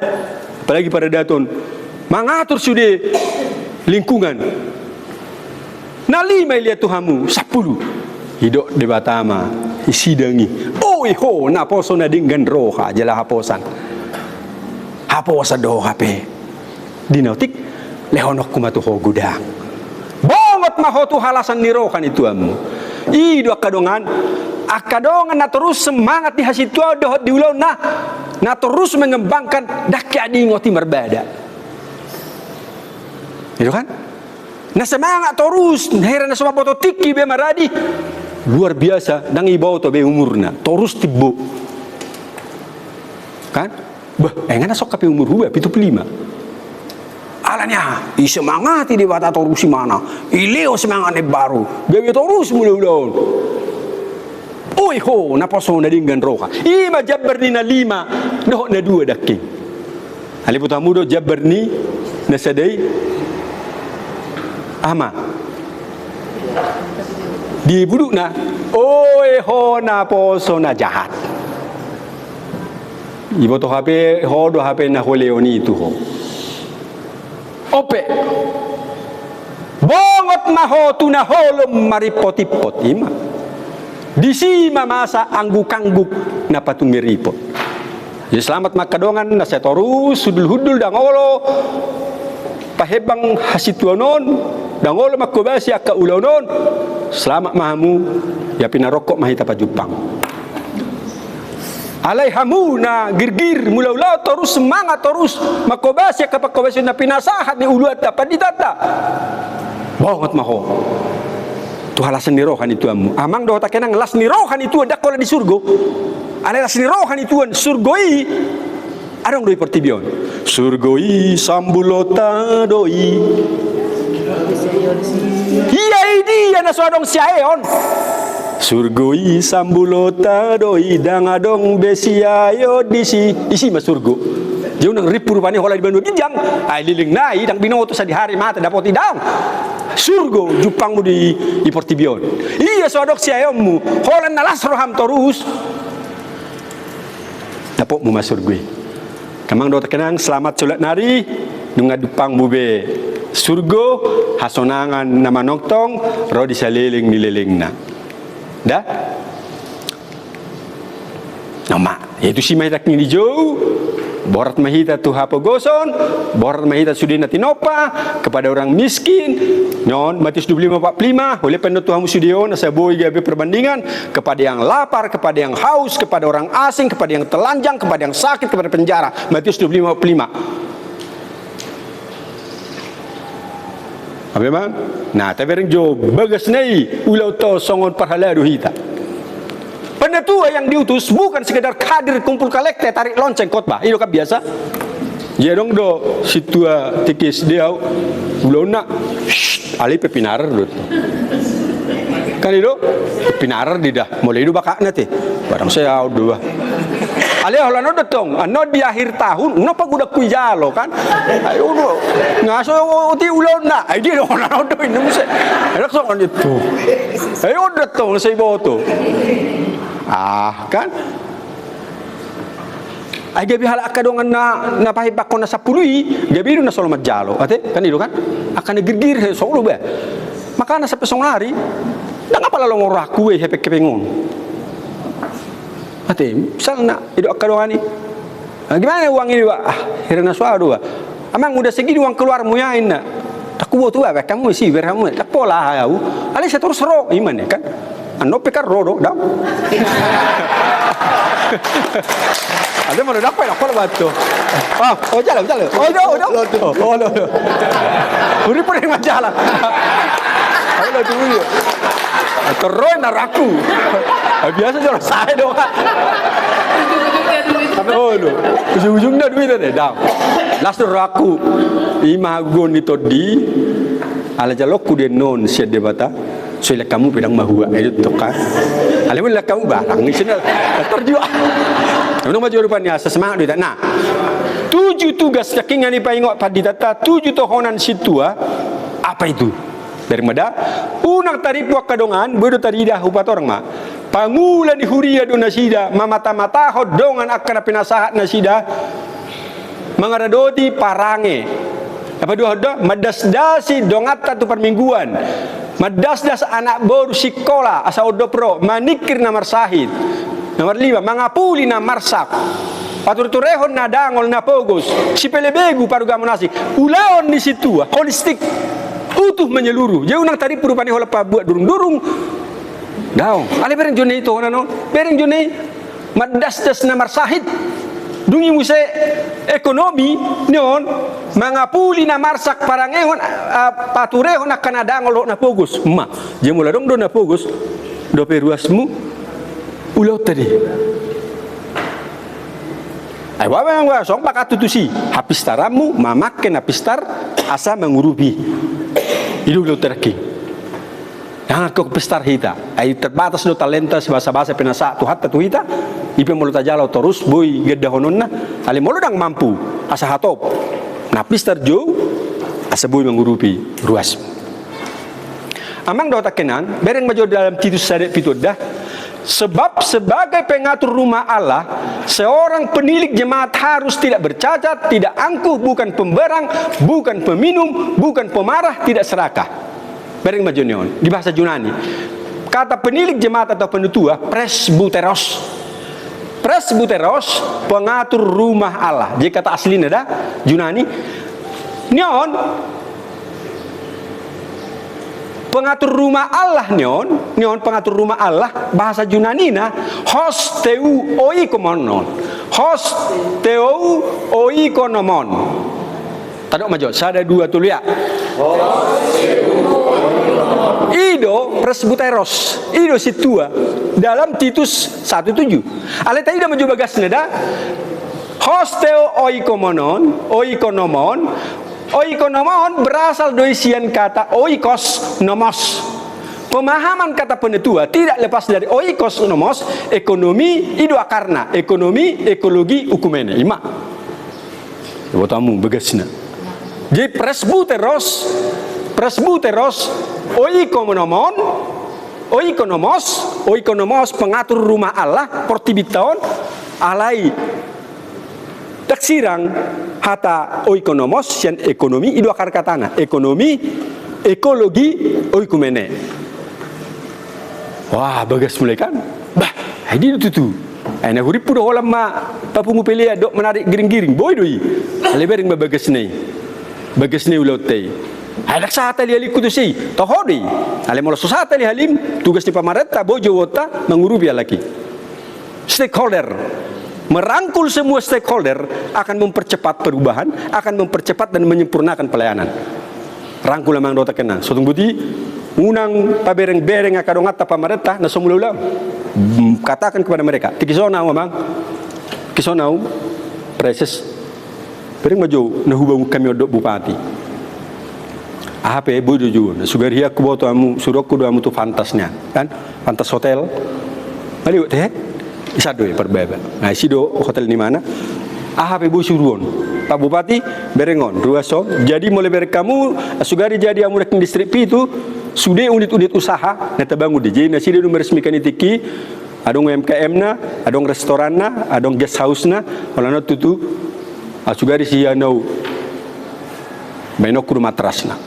S1: apalagi pada daton, mengatur sudah lingkungan. Nali mai lihat tuhamu 10 hidup de batama isidangi. Oi ho na poso na dengan roha jala haposan. Haposa do hape dinautik lehonok kumatuho gudang bongot mahotu halasan nirokan itu amu ido akadongan na terus semangat di hasitu dohot diulau na terus mengembangkan daki adi ngoti berbeda itu kan na semangat terus heran na semua foto tiki be maradi luar biasa nang ibau to be umurna terus tibo kan. Bah, engana sok kape umur hua 75. Alanya, semangati di bata torusi mana? Ileo semangane baru. Gawe terus mula-mula. Oi ho, na poso na dengan roha. Ima jabberni na 5, doh na 2 daking. Ali putamu do jabberni na sadai. Ama. Di buduk na. Oi ho na poso na jahat. Ibu tu HP, hodo HP na holeoni itu ho. Ope. Bongot maho tu na holom maripot-ipot ima. Disima masa angguk-angguk na patung miripot. Jadi selamat makadongan na setorus sudul-hudul dangolo. Pahebang hasituanon dangolo makobasi akka ulaunon. Selamat mahamu ya pinarokok mahita pajupang. Alai hamu na girgir mula-ula terus semangat terus makobasi kapakobasi na pinasahat ni ulu at paditata bongot maho tu halasan ni rohan itu amu amang do takenang las ni rohan itu ada kola di surgo alai las ni rohan itu surgoi adong doi pertibion surgoi sambulota doi iya idi ana sodong siaeon surgoi sambulota doi dangadong besiayo disi mas surgo jauh nang ripur pani hola di Bandung gijang ai liling nai dang binoto sa di hari mata dapat tidang surgo jupangmu di Portibion iya sodok siayommu holan nalas roham terus dapat mu mas surgoi kamang do kenang selamat sulat nari nungadupang mube surgo hasonangan nama noktong ro disaliling nililingna dah nama yaitu si mahita kini jauh borat mahita tu hapo goson borat mahita sudina tinopa kepada orang miskin nyon Matius 25:45 oleh penduduk Tuhan musudion asa boy gabe perbandingan kepada yang lapar kepada yang haus kepada orang asing kepada yang telanjang kepada yang sakit kepada penjara Matius 25:45 apa man? Nah, tapi orang jo bagas nai ulau to songon parhala duhita. Pendatua yang diutus bukan sekedar kadir kumpul kolekte tarik lonceng khotbah. Itu kan biasa. Ya dong do situa tikis dia ulau nak ali pepinar dulu. Kan itu pepinar di dah mulai itu bakak nanti. Barang saya dua. Ali holano detong, ano di akhir tahun, no pag udah kujalo kan, ayo no, ngaso uti ulo na, ay di holano do ini muse, enak so kan itu, ayo detong sa iboto, kan, Ai gabi hala kadongan na pahibak ko na sa pului, gabi na solo majalo. Ate kanilo kan? Akan girgir solo ba. Maka na sa pesong lari, na nga pala long oraku hepek kepengon. Ate, misalnya itu kadongan ni. Gimana uang ini, Pak? Hirana suadu, Pak. Amang udah segini uang keluar muyain nak. Tak kuat tu, Pak. Kamu sih berhamu. Tak pola ya, Ali saya terus ro iman kan. Ando pekar ro dah. Ada mana dapat nak pola batu. Oh jalan. Oh. Uri pernah majalah. Ayo dulu. Terus naraku. Biasa jual saya doang. Oh lo, ujung-ujungnya duit ada dah. Last raku, imagon itu di, ala jalok kude non siat debata, soalnya kamu pedang mahua itu toka. Alhamdulillah kamu barang ni sana terjual. Kamu maju rupanya sesemangat duit. Nah, 7 tugas yakingan ni paingok padi data 7 tohonan situa apa itu? Dari mana? Unang taripu kadongan, bodo tadi dah upat orang mak. Pangulan di huria do nasida, mamata-mata hodongan akan penasahat nasida, mengaradoti parange. Apa dua hodo? Madas-dasi dongata tu permingguan. Madas-das anak baru sekolah asa odo pro, manikir namar sahid. Nomor 5, mangapuli namar sak. Patur-turehon na dangol na pogos. Si pelebegu paruga monasi. Ulaon di situ, holistik. Utuh menyeluruh. Jauh nang tadi perupani hola pa buat durung-durung. Daong. Ale bereng jone itu nano. Bereng jone madas-das namar sahid. Dungi muse ekonomi nyon mangapuli na marsak parangehon paturehon akan adangol na pogos. Ma, jemula dong do na pogos. Do peruasmu ulau tadi. Ay wawa song pakatutusi. Habis taramu mamaken habis tar asa mengurubi. Hidup lo terki. Jangan kau pestar hita. Ay terbatas lo talenta bahasa-bahasa penasa tu hatta tu hita. Ipe mulu tajalo terus boy geda hononna. Ale mulu dang mampu asa hatop. Na pistar jo asa boy mengurupi ruas. Amang do takenan bereng majo dalam Titus sadet pitodah. Sebab sebagai pengatur rumah Allah, seorang penilik jemaat harus tidak bercacat, tidak angkuh, bukan pemberang, bukan peminum, bukan pemarah, tidak serakah. Bereng majonion di bahasa Yunani. Kata penilik jemaat atau penutua presbuteros. Presbuteros pengatur rumah Allah. Jika kata aslinya dah Yunani. Nyon pengatur rumah Allah nyon pengatur rumah Allah bahasa Yunanina hosteu oikomonon. Hosteu oikonomon. Tadok majo, sada dua tulia. Ido presbuteros, ido situa dalam Titus 1:7. Ale tadi dah maju bagas neda. Hosteo oikomonon, oikonomon. Oikonomon berasal dari sian kata oikos nomos. Pemahaman kata penetua tidak lepas dari oikos nomos, ekonomi ido akarna, ekonomi, ekologi, ukumene. Ima. Coba tamu bagasna. Jadi presbuteros, oikonomos pengatur rumah Allah, portibiton, alai taksirang hata oikonomos yang ekonomi itu akar katana ekonomi ekologi oikumene. Wah bagas mulai kan bah ini tu ana hurip pudo holam ma papungu pelia dok menarik giring-giring boy doi lebering bagas nei ulote hadak sahata li aliku tu sei tohodi ale molo sosata li halim tugas di pamarenta bojo wota mengurubi lagi stakeholder. Merangkul semua stakeholder akan mempercepat perubahan, akan mempercepat dan menyempurnakan pelayanan. Rangkul memang dota kena. Sotung budi unang pabereng-bereng akadongata pamarentah na semula katakan kepada mereka, tikisona memang kisonau preses bereng maju na hubung kami odok bupati. Apa bodo ju na sugaria ku boto amu suroku do amu tu fantasnya kan? Fantas hotel. Mali teh isado perbeba. Nah, sido hotel di mana? Apa ibu suruhon? Pak Bupati berengon ruaso. Jadi mulai dari kamu sugari jadi amurak distrik itu sudah unit-unit usaha neta bangun di. Jadi nasi dia meresmikan itiki adong UMKM na, adong restoran na, adong guest house na, wala na tutu, asugari siya no, may no kuru matras na,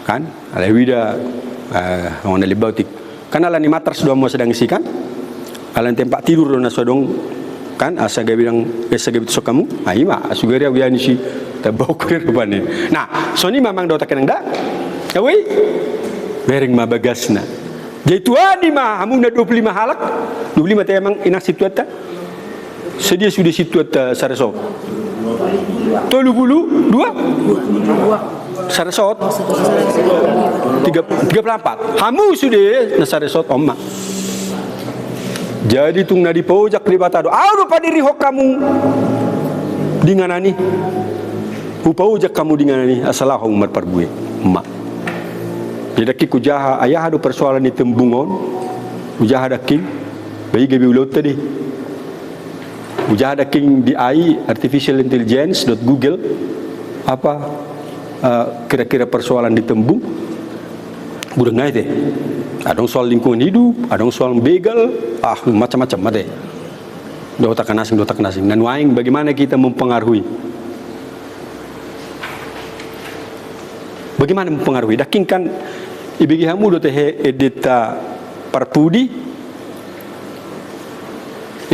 S1: kan, alawida, orang nalibautik, kan ala ni matras doang mo sedang isikan, alan tempat tidur doang nasodong, kan, asa gabi sok kamu, ima, asugari awiani si, tabau kurir rupane. Nah, so ni mamang daw takenang da, away, bering mabagas na. Jadi tuan ni mah, hamu na 25 halak, 25 teh emang inak situat ta? Sedia sudah situat sarasot. 32? Sarasot? 34. Hamu sudah na sarasot omma. Jadi tung na di pojak di batado. Audo padiri hok kamu dinganani. Upojak kamu dinganani asalah umar parbue. Emak. Jadi kujaha ayah ada persoalan di tembungon, kujaha daking, bayi gabi ulut tadi, kujaha daking di AI artificial intelligence .google apa kira-kira persoalan di tembung, udah ngai deh. Ada soal lingkungan hidup, ada soal begal, macam-macam ada. Dota kanasing. Dan waing bagaimana kita mempengaruhi? Bagaimana mempengaruhi? Daking kan ibigi hamu do teh edita parpudi.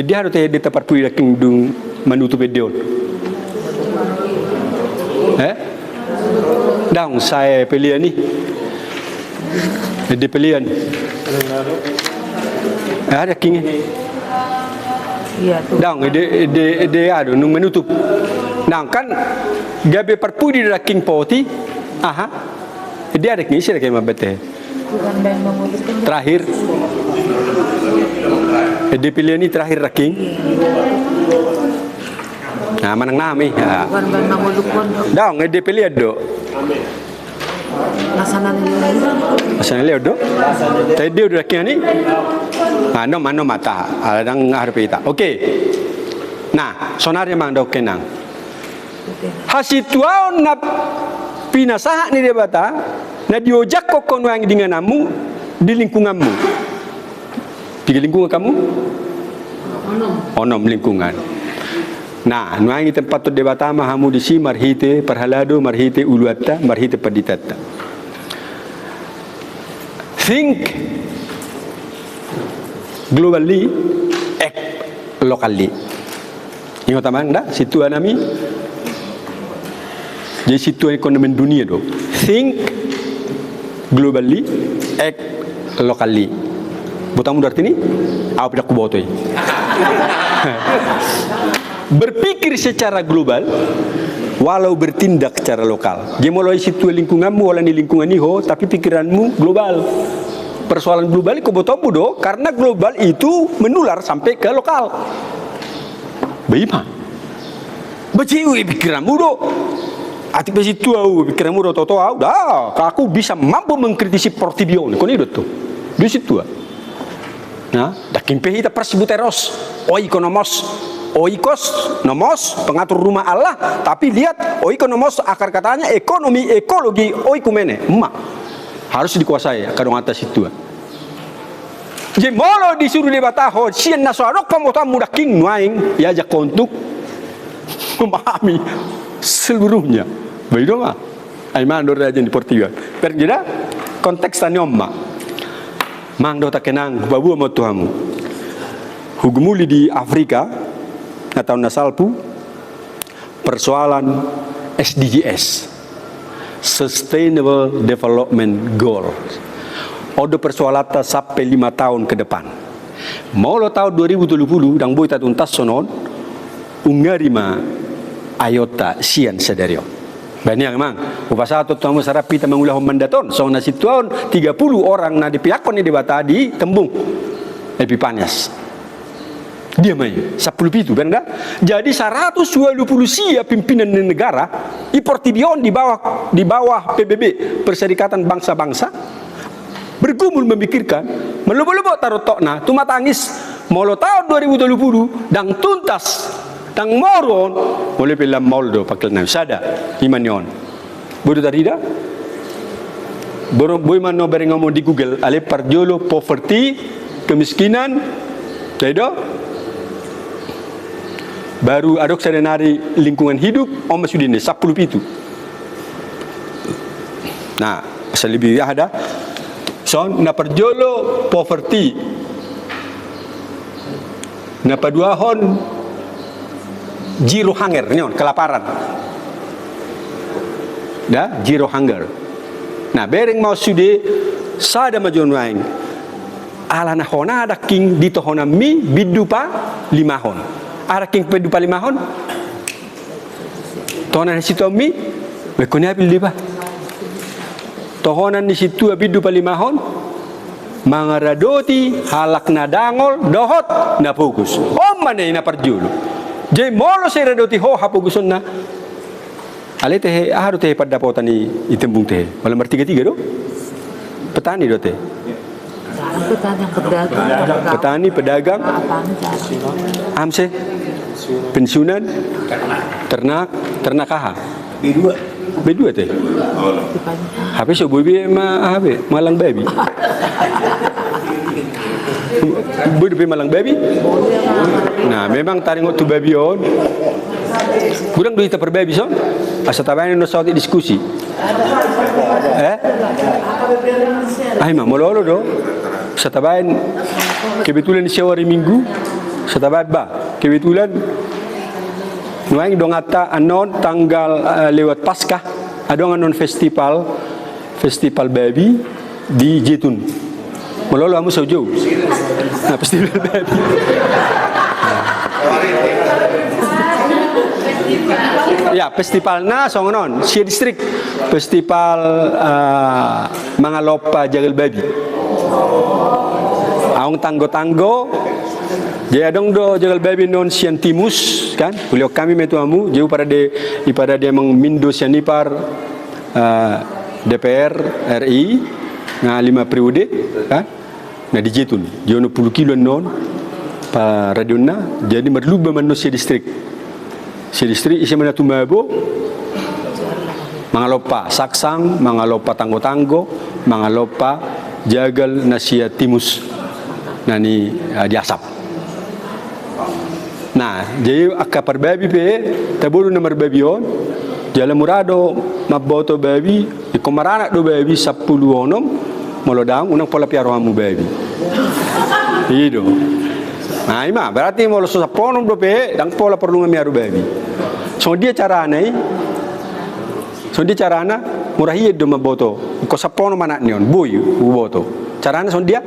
S1: Dia do teh edita parpudi daking dung manutup edion. Daung saya pilihan ni. Edi pilihan. Ada king. Iya tu. Daung ede ado nung menutup. Daung kan gabe parpudi daking poti. Aha, dia ada ngisi ada kayak mabete. Terakhir, dia pilih ini terakhir raking. Nah, manang nami. Dong, dia pilih do. Nasana leo do. Tadi dia udah raking ni. Mano mata, ada yang harap kita. Oke. Nah, sonarnya mang do kenang. Hasituan nap pinasaha ni debata na diojak ko kono yang dengan namu di lingkunganmu. Di lingkungan kamu? Onom lingkungan. Nah, nuangi tempat tu debata mahamu di si marhite perhalado marhite uluatta marhite paditata. Think globally, act locally. Ingat tamang dah situ anami. Jadi situ ekonomi dunia do. Think globally, act locally. Butamu dari ini, apa tidak kubotoi. Berpikir secara global, walau bertindak secara lokal. Jadi mulai situ lingkunganmu, walau di lingkungan iho, tapi pikiranmu global. Persoalan global itu botomu do, karena global itu menular sampai ke lokal. Bagaimana? Beciwi pikiranmu do. Ati besi tu au pikiranmu do toto au dah aku bisa mampu mengkritisi Portibion kon itu tuh di situ nah daking pehita presbuteros oikonomos oikos nomos pengatur rumah Allah tapi lihat oikonomos akar katanya ekonomi ekologi oikumene emak harus dikuasai kadang atas itu jadi molo disuruh debataho sian nasoarok kamu daking nuaing ya jak untuk memahami seluruhnya. Baik dong ah. Aiman do raja di Portugal. Pergira konteks tani omma. Mang do takenang babu mo tuhamu. Hugumuli di Afrika atau nasalpu persoalan SDGs. Sustainable Development Goal. Odo persoalata sampai 5 tahun ke depan. Mau lo tahun 2020 dang boy tatuntas sonon ungarima ayota sian sederio. Banyak memang. Upasa atau tamu sarapi tamang ulah mandaton. So na situan 30 orang na di pihak ni debata di tembung Epipanias. Dia main 10 itu benar. Jadi 120 sia pimpinan negara di Portibion di bawah PBB Perserikatan Bangsa-Bangsa bergumul memikirkan melubo-lubo taruh tokna tu matangis molo tahun 2020 dang tuntas tang moron boleh bilang moldo pakil na sada imanion bodo tarida boy man no beri ngomong di Google ale parjolo poverty kemiskinan, tidak. Baru adok sedenari lingkungan hidup, om sudah ini 10 itu. Nah, selebih ada. So, na perjolo poverty. Na paduahon zero hunger, nyon, kelaparan. Da, zero hunger. Nah, bereng mau sudah sada majon waing. Ala na hona ada king dito hona mi bidu pa 5 hon. Ada king bidu pa 5 hon. Tohona situ mi, bekonya pilih pa. Tohonan di situ bidu pa 5 hon. Mangaradoti halak na dangol dohot na pugus. Om mana ina perjulu. Jadi molo se radoti ho hapuguson na. Ale teh haru teh pada potani itembung teh. Malam bertiga-tiga do. Petani do teh. Petani, pedagang, amse, pensiunan, ternak aha. B2 teh. Habis so baby malang baby. Baby malang baby. Nah, memang taringot tu baby on. Kurang duit per baby so. Asa tabayan no saudi diskusi. Ay mah mololo do. Satabayan kebetulan di hari Minggu. Satabayan ba. Kebetulan nuaing dong ata anon tanggal lewat Paskah adong anon festival baby di Jetun. Mololo amu sojo. Nah, festival baby. Ya, festival na songonon, si distrik festival Mangalopa Jagal Babi. Aung tanggo-tanggo jadi adong do Jagal Babi non sian timus kan. Beliau kami metu amu jauh pada dia mengmindo sianipar DPR RI nga 5 periode kan. Nah di Jetun, jono 10 kilo non pa radiona jadi merluba manusia distrik. Si distrik isi mana tumabo mangalopa saksang, mangalopa tanggo-tanggo, mangalopa jagal nasia timus nani diasap. Nah, jadi akapar babi pe tabulu nomor babi on jala murado maboto babi ikomarana do babi 10 onom molodang unang pola piaro amu babi. Ido. Nah, ima berarti mau susah ponom do pe dang pola perlu ngamiaru babi. So dia carana murah iya do maboto. Ko sapono mana nion boy uboto. Carana so dia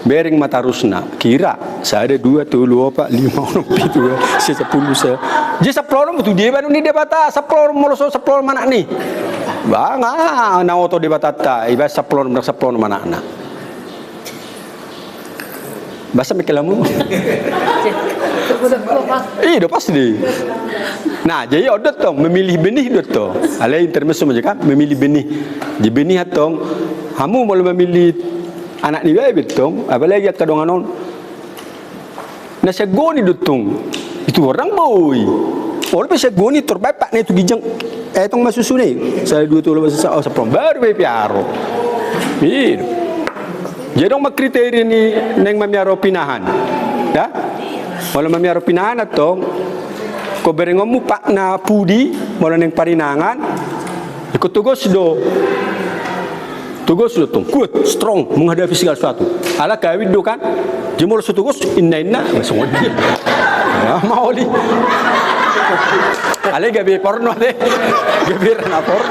S1: bering mata rusna kira saya ada 2 3 4 5 6 7 10 se. Je saplono tu dia baru ni dia bata saplono mau so saplono mana ni. Banga na oto dia batata iba saplono mana na. Bahasa mikelamu. Iya, pasti. Nah, jadi odot tong memilih benih dot to. Ale intermezzo menjaga memilih benih. Di benih atong kamu mau memilih anak ni bae betong, apalagi at kadonganon. Na segoni dotong. Itu orang boy. Orang segoni terbapak na itu gijang etong masusune. Saya 2 tulo sa prom baru bae piaro. Iya. Jadi dong kriteria ni neng mamiaro pinahan, ya? Kalau mamiaro pinahan atau ko berengomu pak na pudi, mau neng parinangan, ikut tugas do tong kuat strong menghadapi segala sesuatu. Ala kawin do kan, jemur tugas inna langsung dia, mau li. Ale gabe porno deh, gabe rapor,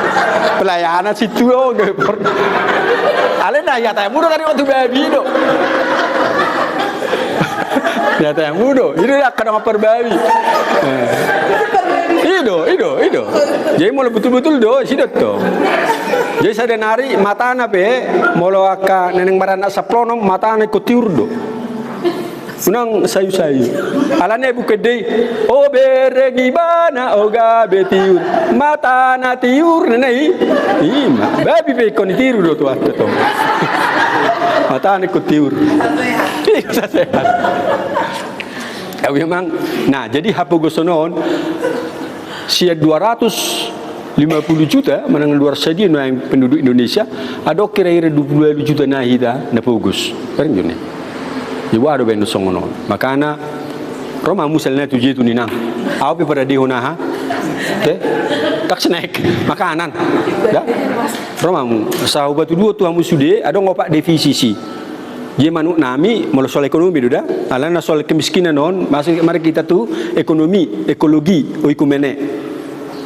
S1: pelayanan situ oh gabe porno. Ale na ya tayo mudo kari waktu babi do. Ya tayo mudo, ini dah kadang apa babi. Ido. Jadi mula betul-betul do sidot to. Jadi saya nari mata na pe, mula aka neneng marana saplono mata na kutiur do. Unang sayu-sayu. Alane bukede o berengi bana oga betiur mata na tiur nenai. Ima babi pe kon tiur do tuat to. Mata na kutiur. Bisa sehat. Ya memang. Nah, jadi hapogosonon sia 250 juta menang luar sadia yang penduduk Indonesia ada kira-kira 22 juta nahida na pogus. Kan jone. wado ben songono makana Roma musalna tuje tu ninang au pe pada dihona ha tak snack makanan dah Roma mu sahabat tu dua tu hamu sude ada ngopak defisisi ye manuk nami molo soal ekonomi dah alana soal kemiskinan non masih mari kita tu ekonomi ekologi oikumene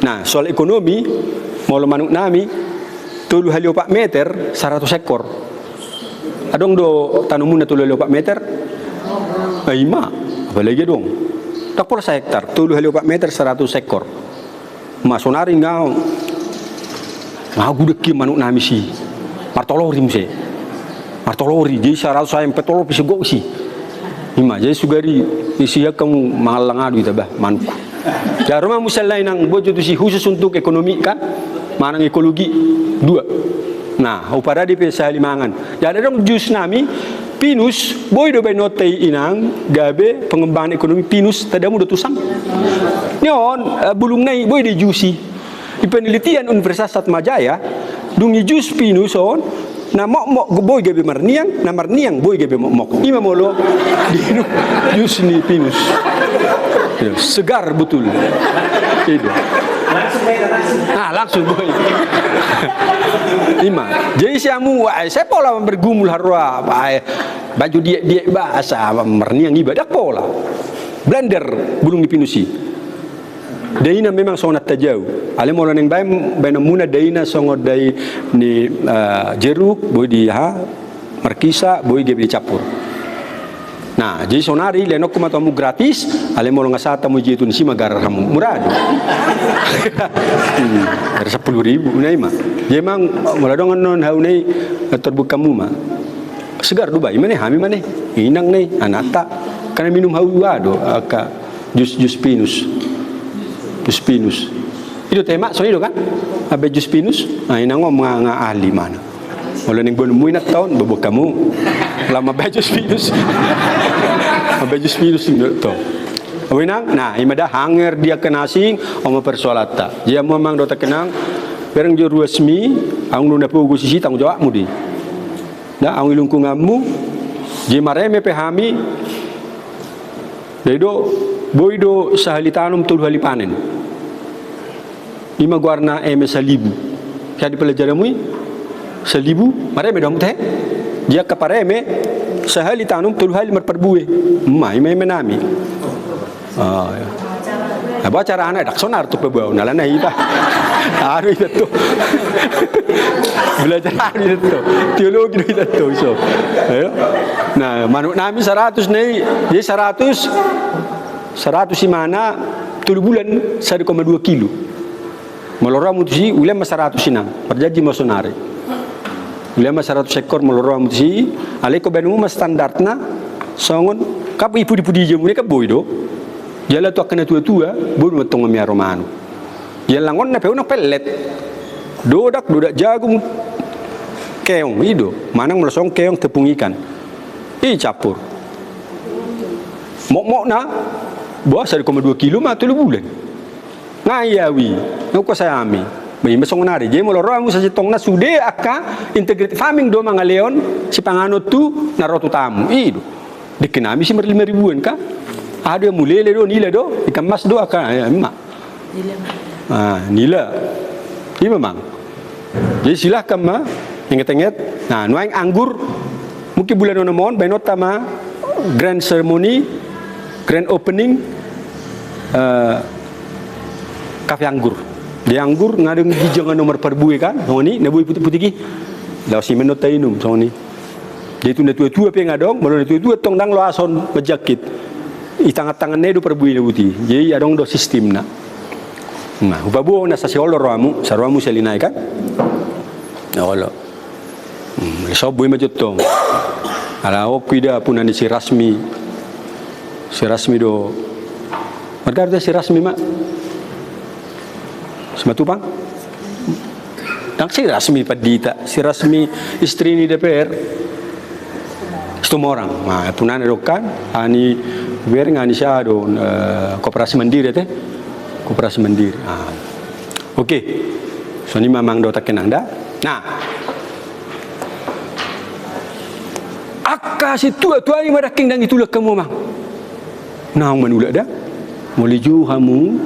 S1: nah soal ekonomi molo manuk nami tulu halio 4 meter 100 ekor adong do tanumuna tulu halio 4 meter ima apalagi dong tak pola hektar tulu halio 4 meter 100 ekor masonari ngau gudeki manuk nami si martolori mse martolori jadi 100 sayam petolo bisa go si ima jadi sugari isi kamu malang adu tabah manuk ya rumah musallai nang bojo tu si khusus untuk ekonomi kan manang ekologi 2 nah upada di pesa limangan jadi dong jus nami pinus boy do benotai inang gabe pengembangan ekonomi pinus tadamu do tusang nyon bulung nai boy de jusi di penelitian Universitas Atmajaya dungi jus pinus on na mok boy gabe marniang boy gabe mok ima molo di jus ni pinus segar betul itu langsung boy ima jadi siamu saya pola bergumul harua baju dia bahasa marniang ibadah pola blender bulung dipinusi daina memang sangat tajau ale mola neng bae muna daina sangat dai ni jeruk boy di markisa boy ge dicampur nah jadi sonari lenok kumatamu gratis ale mola ngasata mu jitu nisi magara ramu murah dari 10.000 nai mah jadi memang mola dong non haunai terbuka mu mah segar Dubai mana hami mana inang nih anata karena minum hawa do aka jus pinus itu tema soalnya kan abe jus pinus inang ngomong ahli mana mulai ning bonum muinat tahun bobok kamu lama abe jus pinus to awinang nah imada hanger dia kenasing oma persolata dia memang do kenang bereng jo resmi ang nuna pugu sisi tanggung jawabmu di nah ang ilungkunganmu je mareme pehami dedo boido sahalitanum tul hali panen lima guarna salibu kaya di pelajaramu salibu mareme dong teh dia kapareme sahalitanum tul hali marperbue mai menami ya apa cara anak dak sonar tu pebau nalana ita aduh itu belajar itu teologi itu so ayo nah manuk nami 100 nih jadi 100 di mana 3 bulan 1,2 kilo melora mutusi ulama 100 sinang perjanji masonari ulama 100 ekor melora mutusi aleko benu mas standarna songon kap ipu-ipu je mereka boido jala tu akan tua boy matong mi romano jalangon na peuna pelet dodak jagung keong ido manang melosong keong tepung ikan campur mok na buah 1,2 kilo mah 3 bulan ngayawi ngko sayami may masong nari je moloro amu sa sitongna sude aka integrated farming do mga leon si panganot tu naroto tamu ido dikenami si 5.000-an ka ada mulele do nila do ikamas do aka emak nila ini memang jadi silahkan mah inget-inget nah nuang anggur mungkin bulan nomon benot tama grand ceremony grand opening kafe anggur di anggur ngadeng gijangan nomor perbue kan soni nebui putih-putih ki law si menot tainum soni dia tu tua pe ngadong belum tua tong dang lo ason bejakit itangan-tangan ne do perbue buti jadi adong do sistem na nah ubabu na sa siolo roamu sarwamu selinai kan olo so bui majutong ala okuida punani si rasmi do margarda si rasmi mak sematupang dan si rasmi padita si rasmi istri ni DPR semua orang nah punana dokan ani ber ngani syado koperasi mandiri teh koperasi mandiri oke so ni mamang do tak kenang dah nah aka si tua-tua ini madaking dan itulah kamu mang. Nah manulak dah. Moliju hamu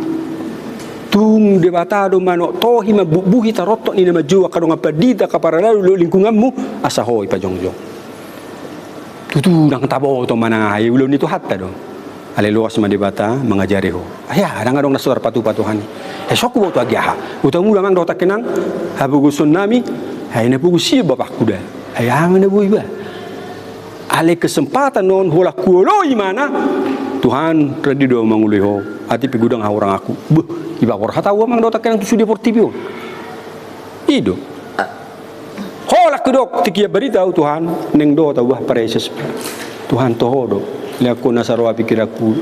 S1: tung debata do mano tohi mabubuhi tarotok ni nama jua kadong apa dita kapara lalu lingkunganmu asa hoi pajong-jong. Tutu nang tabo to mana ai ulun itu hatta do. Ale luas ma debata mengajari ho. Aya adang adong nasur patu-patuhan. Esok ku to agiah. Utamu lamang do takenang habugu tsunami hai na bugu si bapak kuda. Aya mana bui ba. Ale kesempatan non hola kuoloi mana Tuhan ready do manguliho ati pigudang orang aku. Buh, iba kor hatawa mang do takenang tu deportivo. Ido. Hola kedok tikia berita Tuhan neng do tawah precious. Tuhan toho do. Lihat nasarwa pikir aku.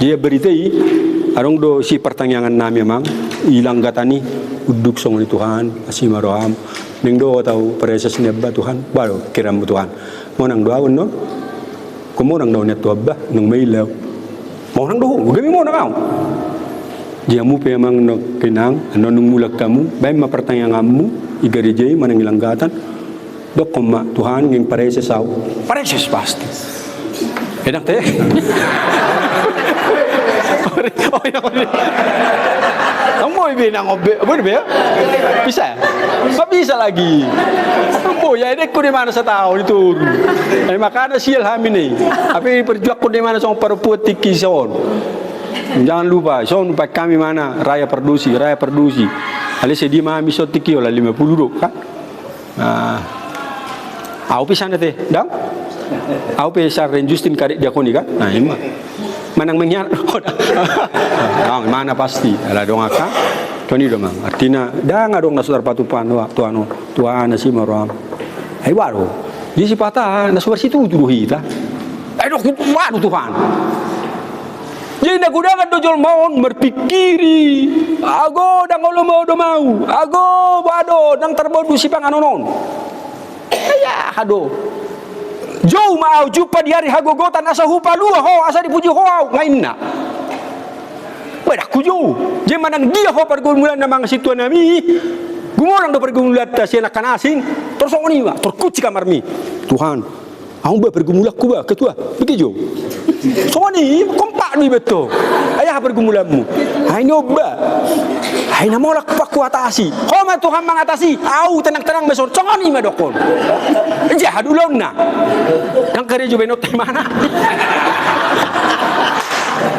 S1: Dia beritai arong do si pertanyaan nami mang ilang gatani uduk song ni Tuhan asimaroham neng do tahu precious neba Tuhan baru kiram Tuhan. Mau nang doa no? Kau nang doa net tua bah nang mailaw. Mau nang doa, udah mau nang kau. Dia mu pe mang no kenang, nang mulak kamu, baik ma pertanyaanmu, igarejai manang ilang gatan. Dok koma Tuhan yang precious au, precious pasti. Enak teh. Oh ya. Kamu ibinang obe, boleh be? Bisa? Nggak bisa lagi. Oh ya ini ku di mana setahun itu. Makanya sial hamin nih. Tapi perjuang ku di mana sama perempuan tiki son. Jangan lupa, son pak kami mana raya perdusi. Ali sedih mami so tiki olah 50 dok kan? Nah, aku pisan teh, dang? Aku pisah renjustin karik diakoni kan? Nah ini manang mengyar. Mana pasti ala dong aka. Toni do mang. Artinya dang adong nasudar patupan wa tuan si maram. Ai waro. Di si patah nasudar situ dulu hita. Ai dok waduh Tuhan. Jadi nak gudangan dojol maon berpikiri. Ago dang olo mau do mau. Ago wado dang terbodu si panganonon. Ya hado. Jauh mau jumpa di hari hagogotan asa hupa lua ho asa dipuji ho ngainna. Badak kuju. Je manang dia ho pergumulan namang situan nami. Gumulang do pergumulan ta si anak asing. Terus oni wa terkuci kamar mi. Tuhan, aku ba pergumulan ku ba ketua. Begitu. Soni kompak ni betul. Ayah pergumulanmu. Hai nyoba. Hai namolak paku atasi. Ho ma Tuhan mengatasi. Au tenang-tenang besor. Soni ma dokon. Jahadulon na. Yang kerja benot mana?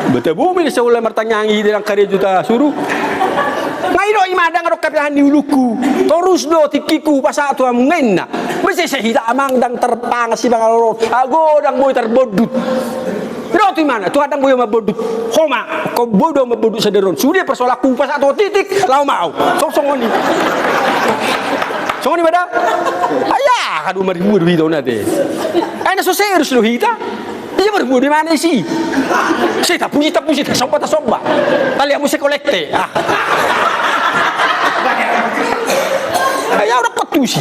S1: Betul bumi seolah mertanyangi dalam karya juta suruh. Ngairo imadang rok kapihan ni uluku. Terus do tikiku pasal tu amungenna. Mesti sehita amang dang terpang si bangaloro. Ago dang boy terbodut. Do tu mana? Tu adang boy mabodut. Homa, kau bodoh mabodut sederon. Sudah persoalan aku pasal tu titik lau mau. Song ni. Song ni bada? Ayah, kadu maribu di tahun nanti. Aina so serius lo hita. Dia berbu di mana sih? Saya tak puji, tak sobat. Kalian mesti kolekte. Ayah udah ketusi.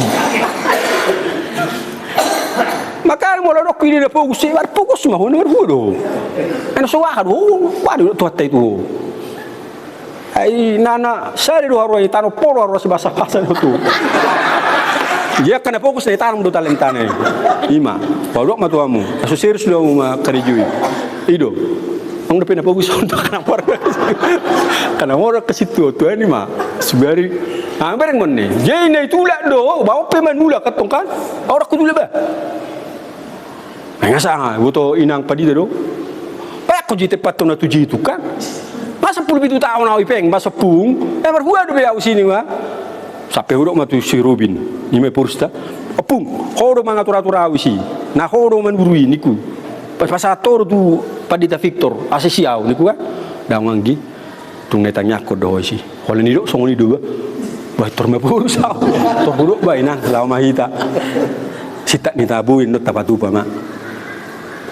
S1: Maka mau lorok ini dah fokus mah honor bodoh. Aina so waduh tuat itu. Ai nana saya dua orang tanah polo harus bahasa itu. Dia kena fokus dari tanam do talenta nih. Ima, baru mah tuamu. Aso serius do ma kerjui. Ido. Ang dapat na fokus untuk kana orang ke situ tu ni mah. Sebari. Bareng mon ni. Jadi na itulak do, bawa pe manula katong kan. Orang kudu ba. Ay ngasa buto inang padi do. Pa ko jite patong na tuji itu kan. Masa 10 tahun na ipeng, masa pung. Berbuat do be au sini mah. Sampai huruf matu si Robin, ini pursta. Apung, horo mengatur-atur awisi. Nah horo menurui niku. Pas pasator tu padita Victor, asesiau niku kan. Danganggi, tung netanya kau doa sih. Kalau ni dok, songoni dua. Bah terma pursa, terburuk bah inang lama hita. Sitak ni tabuin not tapatupa mak.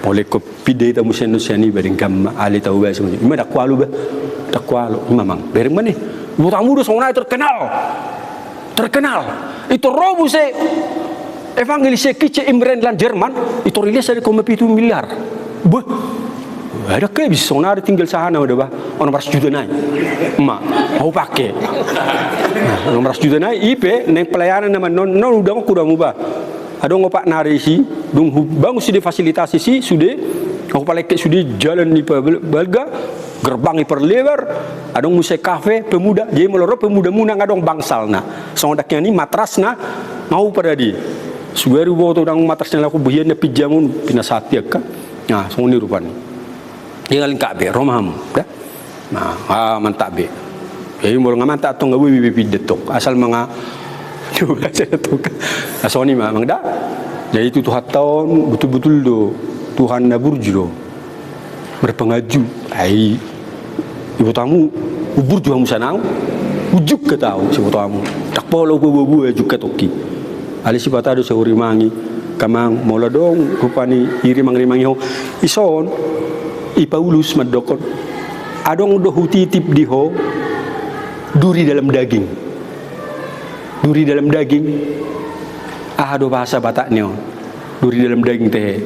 S1: Oleh ko pide ta musen nusiani bering kam ali tahu bah songoni. Ima dak kualu bah, dak kualu. Memang bereng mana? Butamu do songona terkenal itu robuse evangelis kece Imrenland Jerman itu rilis dari 1,7 miliar. Beuh ada ke bisa sonar tinggal sahana udah bah 100 juta naik emak mau pakai 100 juta naik IP neng pelayanan nama non udah aku udah mubah Ada ngopak nari si, dong bang sudah fasilitasi si sudah, aku palek sudah jalan di belga, gerbang perlebar, ada musik kafe pemuda, jadi melorot pemuda muna ngadong bangsal na, songdaknya ni matras na mau pada di, sugeru bawa tu orang matrasnya aku bahiannya pijamun pinasati ka, nah songni rupani, dia kalian kabe romam, dah, nah mantap be. Jadi mau ngaman tak tong gawe bibi detok asal mga juga saya tu asal ni memang dah. Jadi itu Tuhan tahun betul-betul do Tuhan naburju do berpengaju. Ai ibu tamu ubur juga musanau ujuk ke tahu si tamu tak polo bubu ujuk ke toki. Ali si patado sa urimangi kamang mola dong rupani iri mangrimangi ho ison ipaulus madokon adong do hutitip di ho duri dalam daging. Duri dalam daging. Ada bahasa Bataknya. Duri dalam daging teh.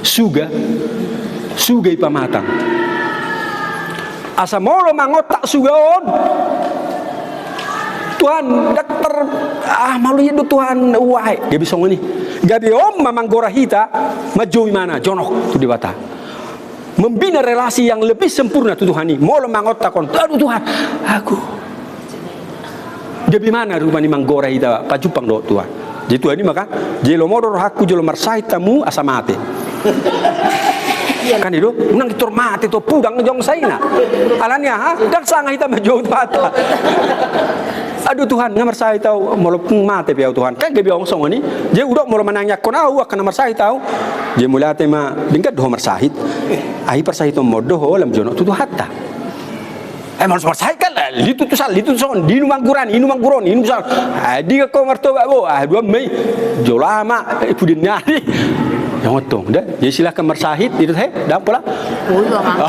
S1: Suga ipamatang. Asa molo mangotak sugaon. Tuhan dokter malu itu Tuhan wahai. Gabi song ini. Gabi om mamang gorahita maju mana jonok tu di Batak. Membina relasi yang lebih sempurna tu Tuhan ini. Mau lemang otak kon, aduh Tuhan, aku. Jadi mana rumah ni manggora ita pajupang do Tuhan. Jadi Tuhan ini maka jelo modor aku jelo marsai tamu asa mati. Kan itu, unang ditor mati to pudang jong saina. Alanya ha, dak sanga ita maju pata. Aduh Tuhan, ngamar saya tahu mau mati piau Tuhan. Kan gabi orang song ini, je udah mau menanyak kon au akan ngamar saya tahu. Je mulai tema dingkat doh marsahit. Ai persahit mo doh lam jono tu hatta. Mau marsahit kan litu tu son di numangguran, ini numangguron, ini misal. Di ko martoba bo, dua Mei jolama pudin nyari. Yang otong dah. Jadi silakan marsahit itu teh, dah pula.
S7: Oh iya mang.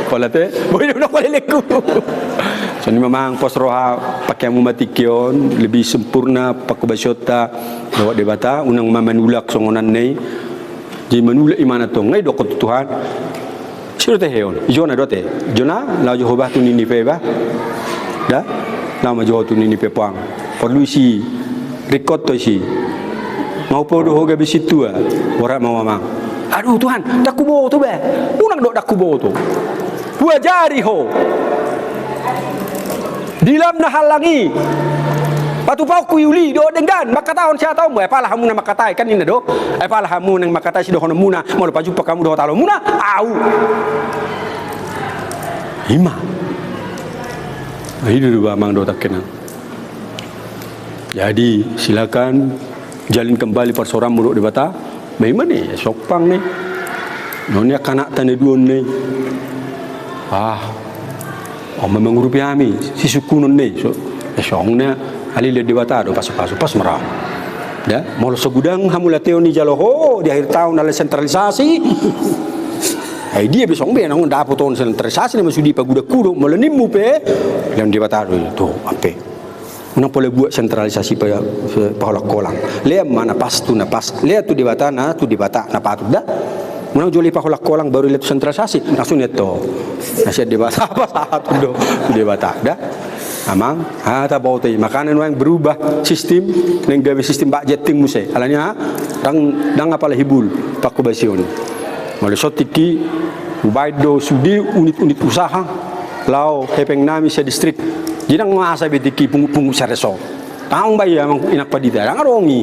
S1: Kalau teh, boleh nak boleh leku. So ni memang pos roha pakai mumatikion lebih sempurna pakai basyota bawa debata unang mamanulak songonan nei. Jadi manulak imana tong ngai dokot Tuhan. Siro teh heon. Jona dote. Jona la Jehovah tu nini peba. Dah. Nama Jehovah tu nini pepang. Perlu si record tu si. Mau podo hoga bisitu ah. Orang mau mamang. Aduh Tuhan, dak kubo tu be. Unang dok dak kubo tu. Dua jari ho. Dilam na halangi. Patu pau ku yuli do dengan maka tahun saya tahu apa lah hamu na makatai kan ini do. Apa lah hamu nang makatai si do hono muna mau lepas jumpa kamu do talo muna. Au. Ima. Ini dua mang do tak kenal. Jadi silakan jalin kembali persoalan mulut di Batak. Bagaimana ni? Sopang ni. Nonya kanak tanda duon ni. Oh memang rupiah kami si suku non ni. So esongnya ali le di Batak do pas merah. Ya, mau segudang hamulateo ni jaloho di akhir tahun ada sentralisasi. Dia besok be nang dapat tahun sentralisasi ni masudi paguda kudo melenimu pe yang di Batak tu ampe. Mana boleh buat sentralisasi pada kolang. Lihat mana pas tu na pas. Lihat tu di Batak na tu di Batak na patut dah. Mana joli paholak kolang baru lihat sentralisasi langsung lihat tu. Nasihat di Batak apa saat tu di Batak dah. Amang, tak bau teh. Makanan yang berubah sistem, yang gawe sistem budget ting musai. Alanya, dang apa lah hibul paku basion. Mulai sotiki, ubaido sudi unit-unit usaha, lau hepeng nami se distrik. Jinang masa betiki pungu sareso. Taung bayi amang inak padida. Dang arongi.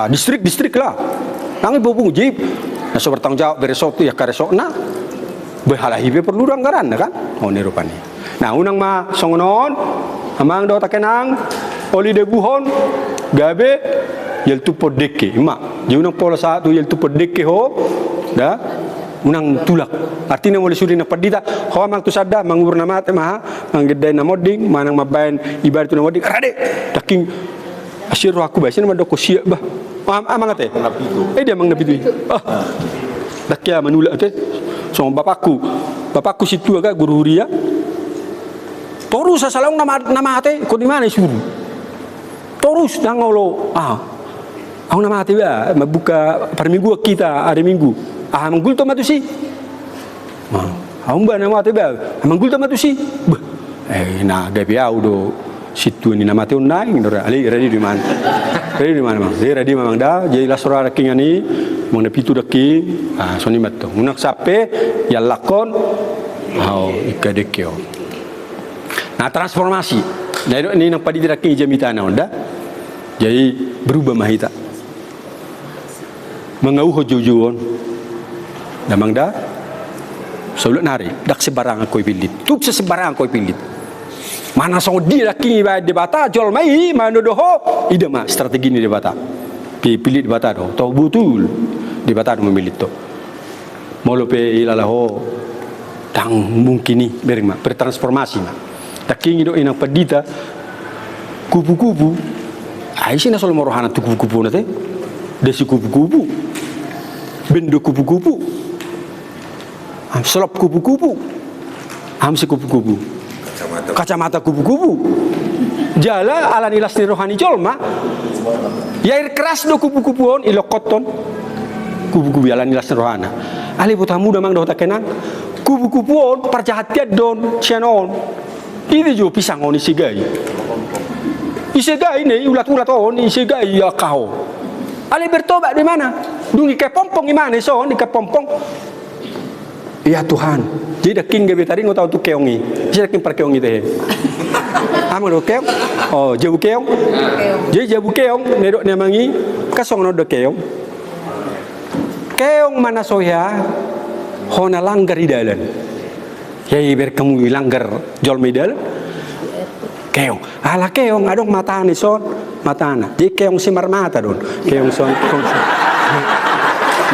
S1: Distrik lah. Dang ibu pungu jip. Naso bertanggung jawab beresok tu ya karesok na. Behalahibe perlu anggaran kan? Oh ni rupanya. Nah unang ma songonon amang do takenang oli de buhon gabe yel tu podeke mak je unang pola satu yel tu podeke ho da unang tulak artinya boleh suri na padita ho amang tu sadda mangur na mate maha manggedai na moding manang mabain ibarat tu na moding rade taking asyir aku basin ma doko siap bah amang ate dia mang nabi tu dakya manula ate so bapakku situ agak guru huria. Terus sasalang nama hati, kau di mana suruh? Terus dangolo, aku nama hati ya, membuka per minggu kita hari minggu. Manggul tu matu si, aku mbak nama hati ya, manggul tu matu si. Nah, gapi aku do situ ni nama tu naik dora ali ready di mana mang dia ready memang dah jadi lah surah raking ni mang pitu raking soni matto unak sape ya lakon ikadekyo nah transformasi jadi ni nang padi raking jamitana onda jadi berubah mahita mengau hojujuon namang dah sulut nari dak sebarang koi pilit tuk sebarang koi pilit mana song di laki ba debata jol mai manodoho ida ma strategi ni debata pilih debata do tau betul debata do memilih to molo pe ilalaho tang mungkin ni berima bertransformasi ma taking do inang padita kupu-kupu ai sina sol morohana tu kupu-kupu nate desi kupu-kupu bendo kupu-kupu selop kupu-kupu hamsi kupu-kupu kacamata kupu-kupu jala ala nilas ni rohani jolma ya air keras do kupu-kupuon ilo koton kupu-kupu ala nilas ni rohana ali putamu damang do takenan kupu-kupuon perjahatian don cianon ini jo pisang on isigai ni ulat-ulat on isigai ya kau ali bertobat di mana dungi ke pompong di mana so di ke pompong ya Tuhan jadi king gabe tadi ngau tahu tu keongi jadi king par keongi teh amang do keong jabu keong jadi jabu keong nedok nemangi kasong no do keong mana soya hona langgar di dalan yai ber kamu langgar jol medal keong ala keong adong mata ni son mata na jadi keong simar mata don keong son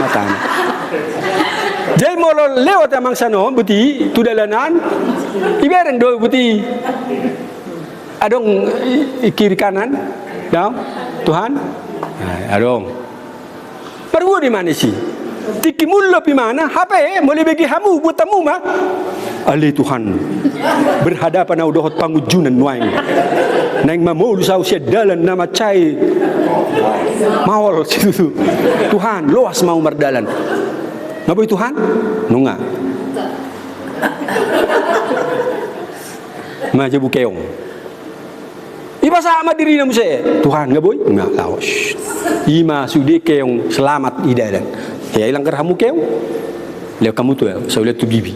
S1: mata na jadi molo lewat amang sano buti tu dalanan ibereng do buti adong kiri kanan dah Tuhan adong baru di mana sih tiki mulo di mana HP boleh bagi hamu buat tamu mah ali Tuhan berhadapan au dohot pangujunan nuaing naing mamulu sau sia dalan nama cai mawal situ Tuhan luas mau merdalan ngaboy Tuhan nunga majabu keong iba sama diri namu saya Tuhan ngaboy nggak laos ima sudi keong selamat idadan ya ilang kerhamu keong lihat kamu tu ya saya lihat tu bibi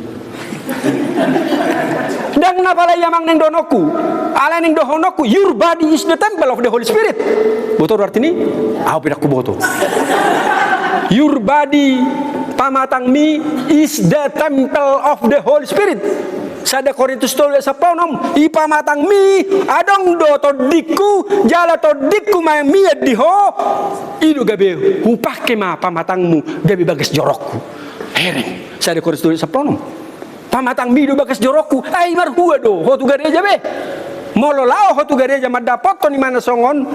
S1: dan kenapa lah yamang neng donoku ala neng dohonoku your body is the temple of the Holy Spirit botol artinya aku pedaku botol your body pamatang mi is the temple of the Holy Spirit. Sada Korintus 12:10 ipamatang mi adong do todiku jala todiku ma mi diho idu gabe upake ma pamatangmu gabe bagas jorokku. Hereng sada Korintus 12:10 pamatang mi do bagas jorokku ai mar hua do hotu gareja be. Molo lao hotu gareja madapot ni mana songon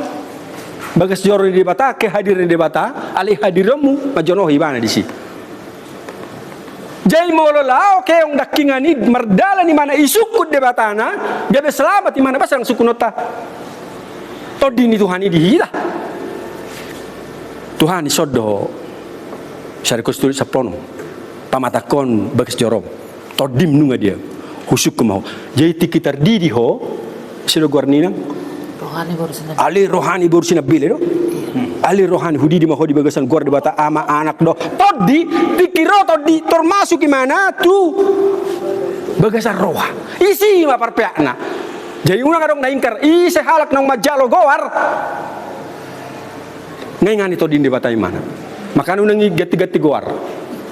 S1: bagas joro di bata ke hadir di bata ali hadiramu majono hibana di sini. Jai molo lao keong dakingani merdala ni mana isukut de batana gabe selamat di mana pasang sukunota todini Tuhan ini dihila Tuhan isodo syari kustul sapono pamatakon bagas jorom todim nunga dia husuk kemau jadi tikitar didi ho sido guarnina
S7: rohani baru sini
S1: ali rohani baru sini bile do ali rohani hudi di mahodi bagasan gor de bata ama anak do todi pikiro todi termasuk gimana tu bagasan roha isi ma parpeakna jadi una kadong naingkar isi halak nang majalo goar ngani todi di bata mana makanya una ngi gati-gati goar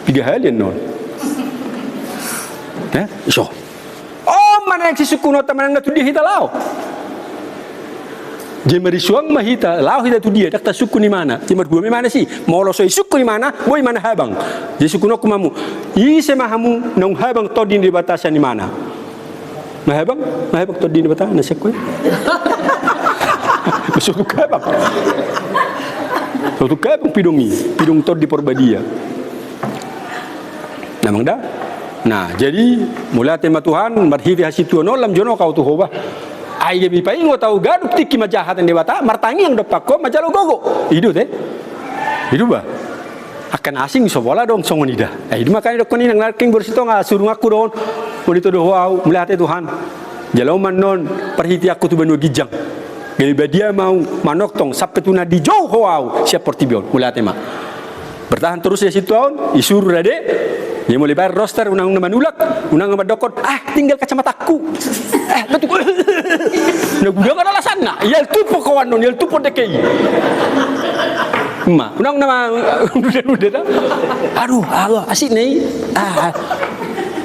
S1: tiga hal non so mana yang sisukuno taman na tudi hitalao jemari suang mahita lao hita tu dia dakta suku ni mana jemar dua mana sih molo soi suku ni mana boy mana habang je suku no kumamu i semahamu nong habang todin di batasan ni mana mahabang todin di batasan nasekoi suku kabang suku kabang pidung tod di porbadia namang dah nah jadi mulai tema Tuhan marhivi hasitu nolam jono kau tu hoba ai gebi pai ngo tau gaduk tiki majahatan dewata martangi yang dopako majalo gogo hidu teh hidu ba akan asing sobola dong songonida hidu makanya dokoni nang narking bersito nga suruh aku don bonito do wow melihat Tuhan Jalau manon perhiti aku tu benu gijang. Gaya dia mau manoktong sampai tu nadi jauh wow siap portibion mulai tema. Bertahan terus ya situ tahun isur deh. Dia mulai bayar roster unang manulak, unang madokon. Tinggal kacamataku. Betul. Nah gua kan alasan nak. Yel tu pokok non, yel tu podekei. Unang nama udah. Aduh, asik nih.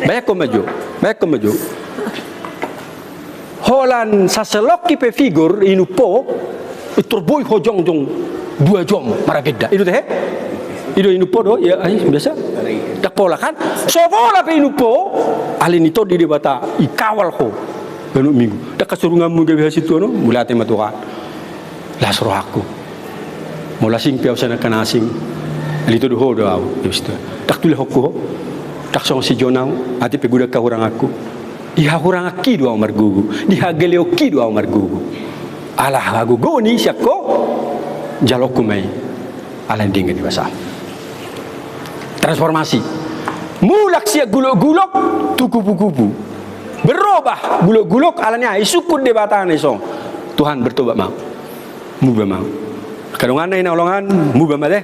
S1: Banyak kau maju. Holan saseloki pe figur inupo iturboi hojong jong 2 jom marageda itu teh itu inupo do ya biasa dak pola kan so pola pe inupo alin itu di bata ikawal ho benu minggu dak kasurungan mu gawe situ no mulate matukan la suruh aku mula sing piau sana kana sing ali to do ho do au itu dak tule hokku dak song si jonau ati pe gudak ka urang aku Iha kurang aki dua umar gugu, diha geleoki dua umar gugu. Alah lagu goni siako jalok kumai, alah dingin di basah. Transformasi, mulak siak gulok-gulok tu kupu-kupu, berubah gulok-gulok alanya isukun di batang esong. Tuhan bertobat mau, mubah mau. Kadang anai nolongan mubah mah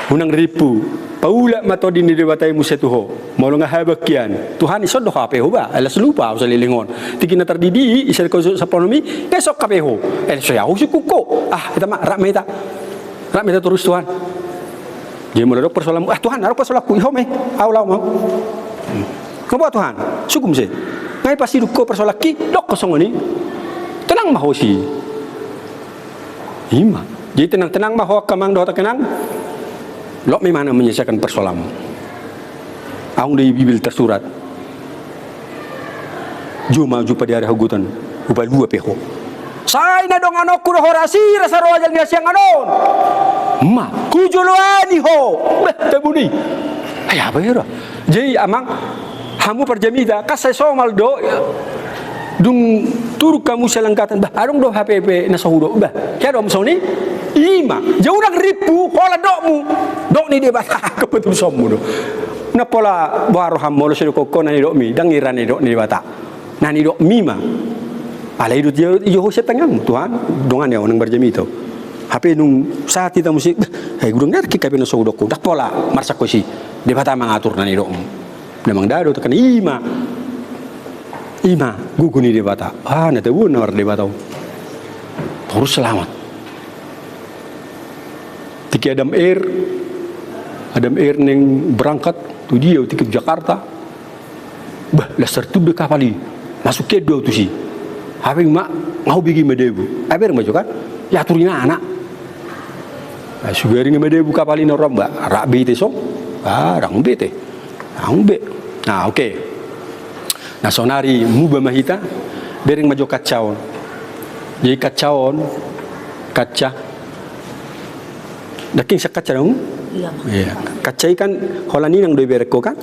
S1: unang ripu. Paula matodin di debatai musetuho mau ngahabakian Tuhan iso do kapeho ba ala selupa usah lilingon tikina terdidi isal ko sa ekonomi besok kapeho saya usi kuko kita mak rak meta terus Tuhan dia mulai persoalan Tuhan harus persoalan ku ihome aulau mau ngopo Tuhan sukum se ngai pasti duko persoalan ki dok kosong ni tenang mah hosi ima jadi tenang mah ho kamang do tenang Lok memang menyelesaikan persoalanmu. Aung dari Bibil tersurat. Juma jupa di hari hugutan. Upal 2 peho. Say na dong anok kuno horasi rasa roajal dia siang anon. Ma kujuluani ho. Tabuni. Ay apa ya? Jadi amang hamu perjamida kasai somal do dung turu kamu selangkatan bah arung do HPP nasahudo bah. Kaya do soni ima jauh nak ripu hola dokmu dok ni dia bata kebetul somu do na pola baru ham molo sedo koko nani dok mi dang irani dok ni bata nani dok mima ala itu dia yo setengah Tuhan dongan ya orang berjami itu HP nung saat kita musik gudang dar ki kape no so dokku dak pola marsa kosi dia bata mengatur nani dokmu memang dado tekan ima guguni dia bata na tebu nawar dia bata terus selamat Tiki Adam Air neng berangkat tu dia tiki Jakarta bah laser tu deka kali masuk ke do tu si habis mak ngau bigi medebu aber maju kan ya turina anak sugari medebu kapali no romba rak bete so rang bete nah oke nah sonari muba mahita bereng maju kacau jadi kaca daking sa kaca dong? Iya. Kaca ikan holani nang doi berek ko kan?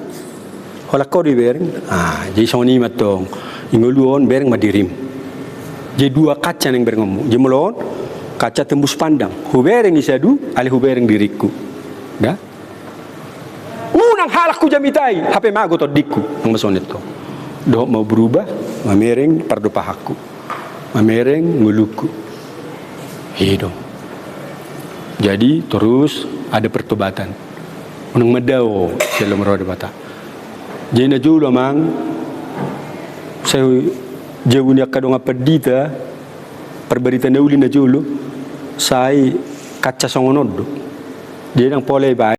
S1: Holak ko doi bereng. Jadi soni matong ingoluon bereng madirim. Jadi 2 kaca nang bereng ngomong. Jadi melon kaca tembus pandang. Hubereng isadu, ali hubereng diriku. Dah? Unang halak ku jamitai, HP mago to dikku nang masonet to. Do mau berubah, mamereng pardo pahaku. Mamereng nguluku. Hidong. Jadi terus ada pertobatan. Unang medao sila merode bata. Jadi na julo mang saya jauh ni akadong apedita perberita nauli na julo sai kaca songonodo. Jadi nang pole ba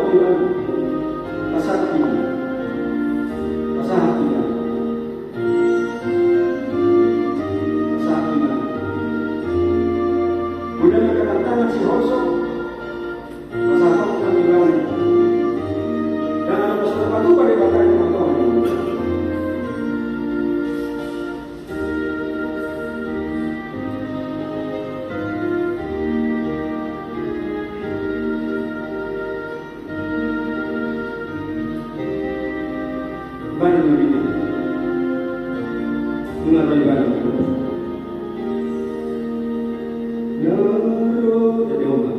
S5: Tuhan, pasakti, pasakti, pasakti. Kemudian kedatangan si Hoso, pasakti kami dan ada sesuatu pada bakal teman-teman. Bani begini, mengarai bani. Ya Allah, jadi Allah.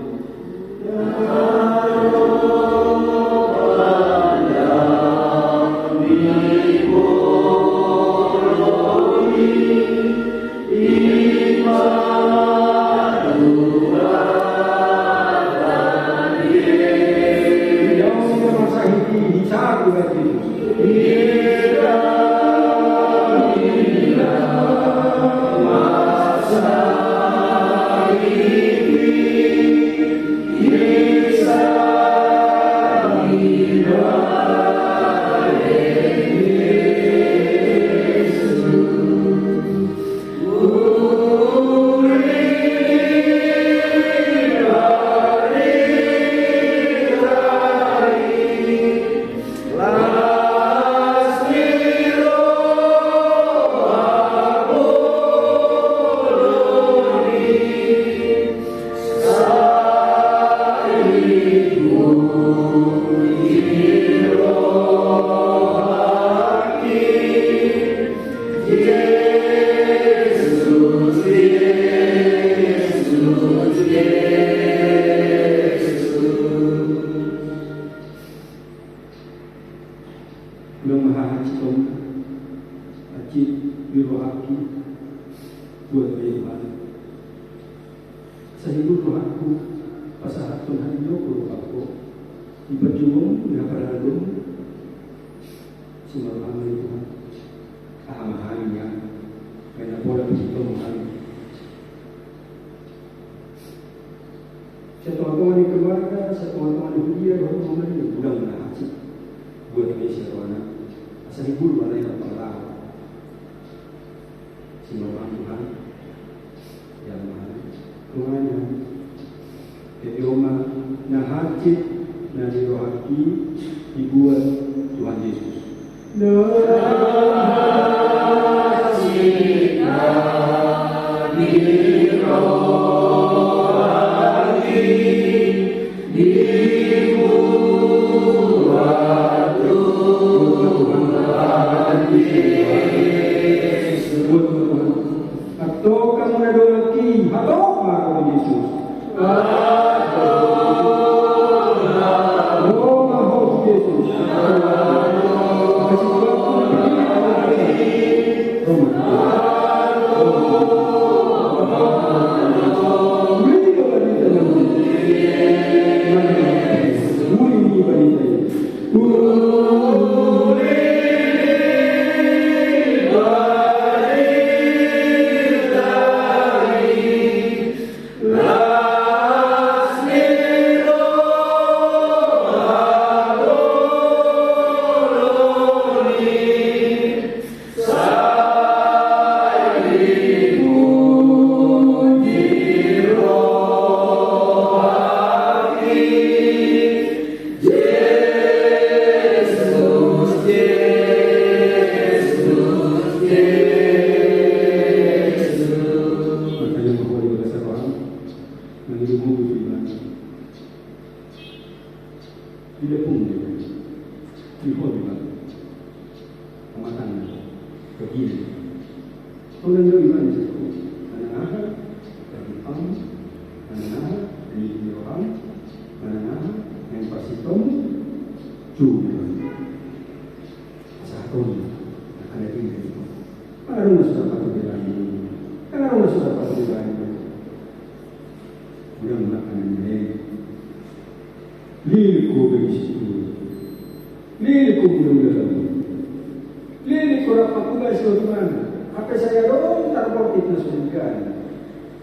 S5: Apa saya dong terportit na suligan.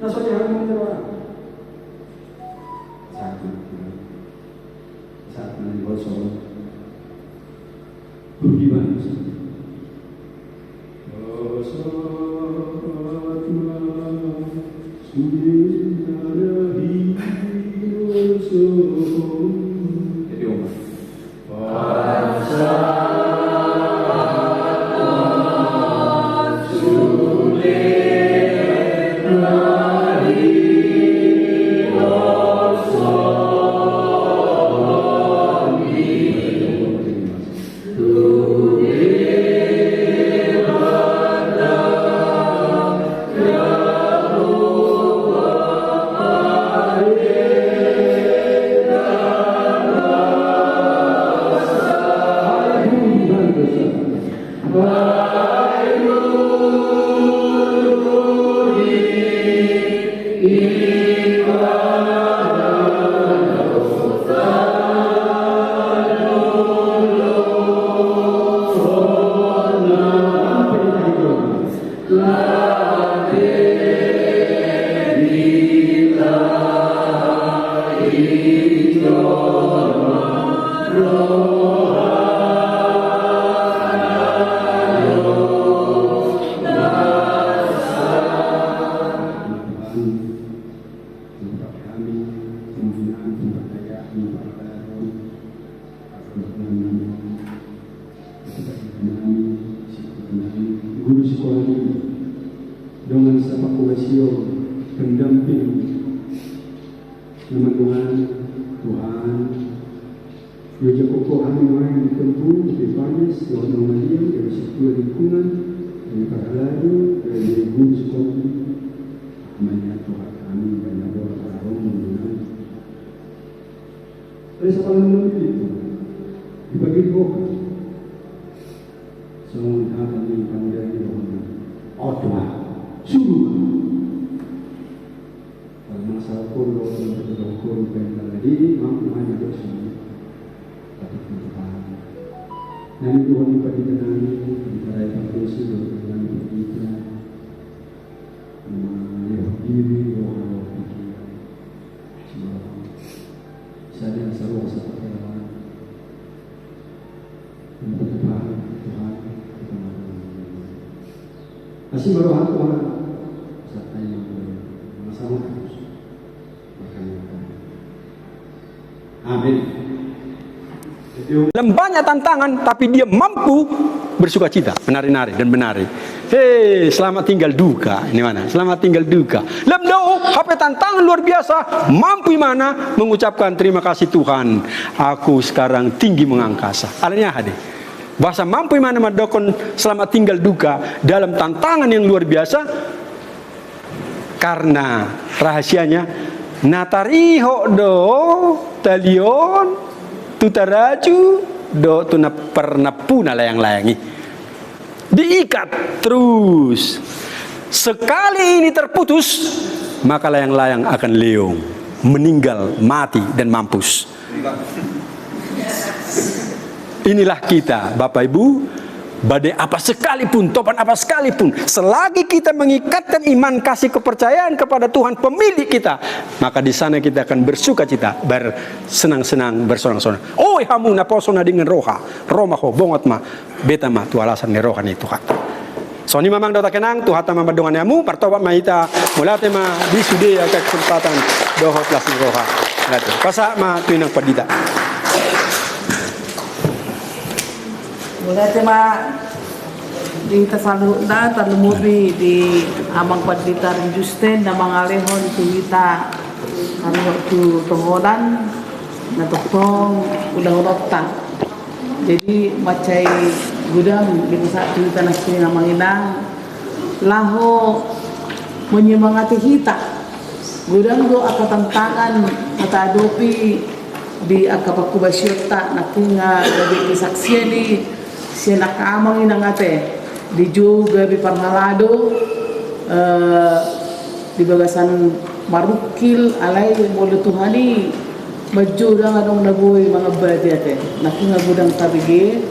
S5: Nasojahan mo ito. Saat
S8: Guru sekolah ini dengan sapakubasio pendamping Tuhan Gereja Kokoh kami main ditempuh di Panis, Tuhan Maria, dari sebuah lingkungan, dari Paraladu, dari guru sekolah ini. Namanya Tuhan kami banyak doa tahun mengenai. Ada sekolah itu dibagi dua. Semua kami pandai di rumah. Oh Tuhan, suruh. Kalau masalah pun doa dan ini mampu hanya dosa. Dan Tuhan bagi kami dipercaya dosa dengan kita, melihat diri roh pikiran, sadar seluruh seperti apa. Untuk Tuhan, masih merohan Tuhan, serta yang bersama terus. Amin.
S1: Dalam banyak tantangan, tapi dia mampu bersuka cita, menari-nari dan menari. Hei, selamat tinggal duka. Ini mana? Selamat tinggal duka. Lemdo, HP tantangan luar biasa. Mampu mana mengucapkan terima kasih Tuhan. Aku sekarang tinggi mengangkasa. Alanya hadir. Bahasa mampu mana madokon selamat tinggal duka dalam tantangan yang luar biasa. Karena rahasianya natariho do talion tutaraju do tuna pernapuna layang-layangi, diikat terus. Sekali ini terputus, maka layang-layang akan leong, meninggal, mati dan mampus. Inilah kita Bapak Ibu, badai apa sekalipun, topan apa sekalipun, selagi kita mengikatkan iman, kasih, kepercayaan kepada Tuhan pemilik kita, maka di sana kita akan bersuka cita, bersenang-senang, bersorak-sorak. Oh, hamu naposona dengan roha, romaho bongot ma, beta ma tu alasan ni roha ni Tuhan. So ni mamang dota kenang Tuhan tamang badongan yamu, partobat maita, mulate ma di sudaya kesempatan dohot las ni roha. Lati, pasa ma tuinang padita.
S7: Mulai tema di tasalu na talumubi di amang padlitar Justin na mga alehon tuwita ano tu tungholan na tuktong ulang-ulang ta. Jadi macai gudang di saat tuwita na sini na manginang laho menyemangati kita. Gudang do akatantangan matadopi di akapakubasyota na kunga gabi kesaksian ni siya nakamang inangate di juga di Parhalado di bagasan marukil alay mulu Tuhani maju dah ngadong nabuhi mga berarti ate nakinga gudang tabigi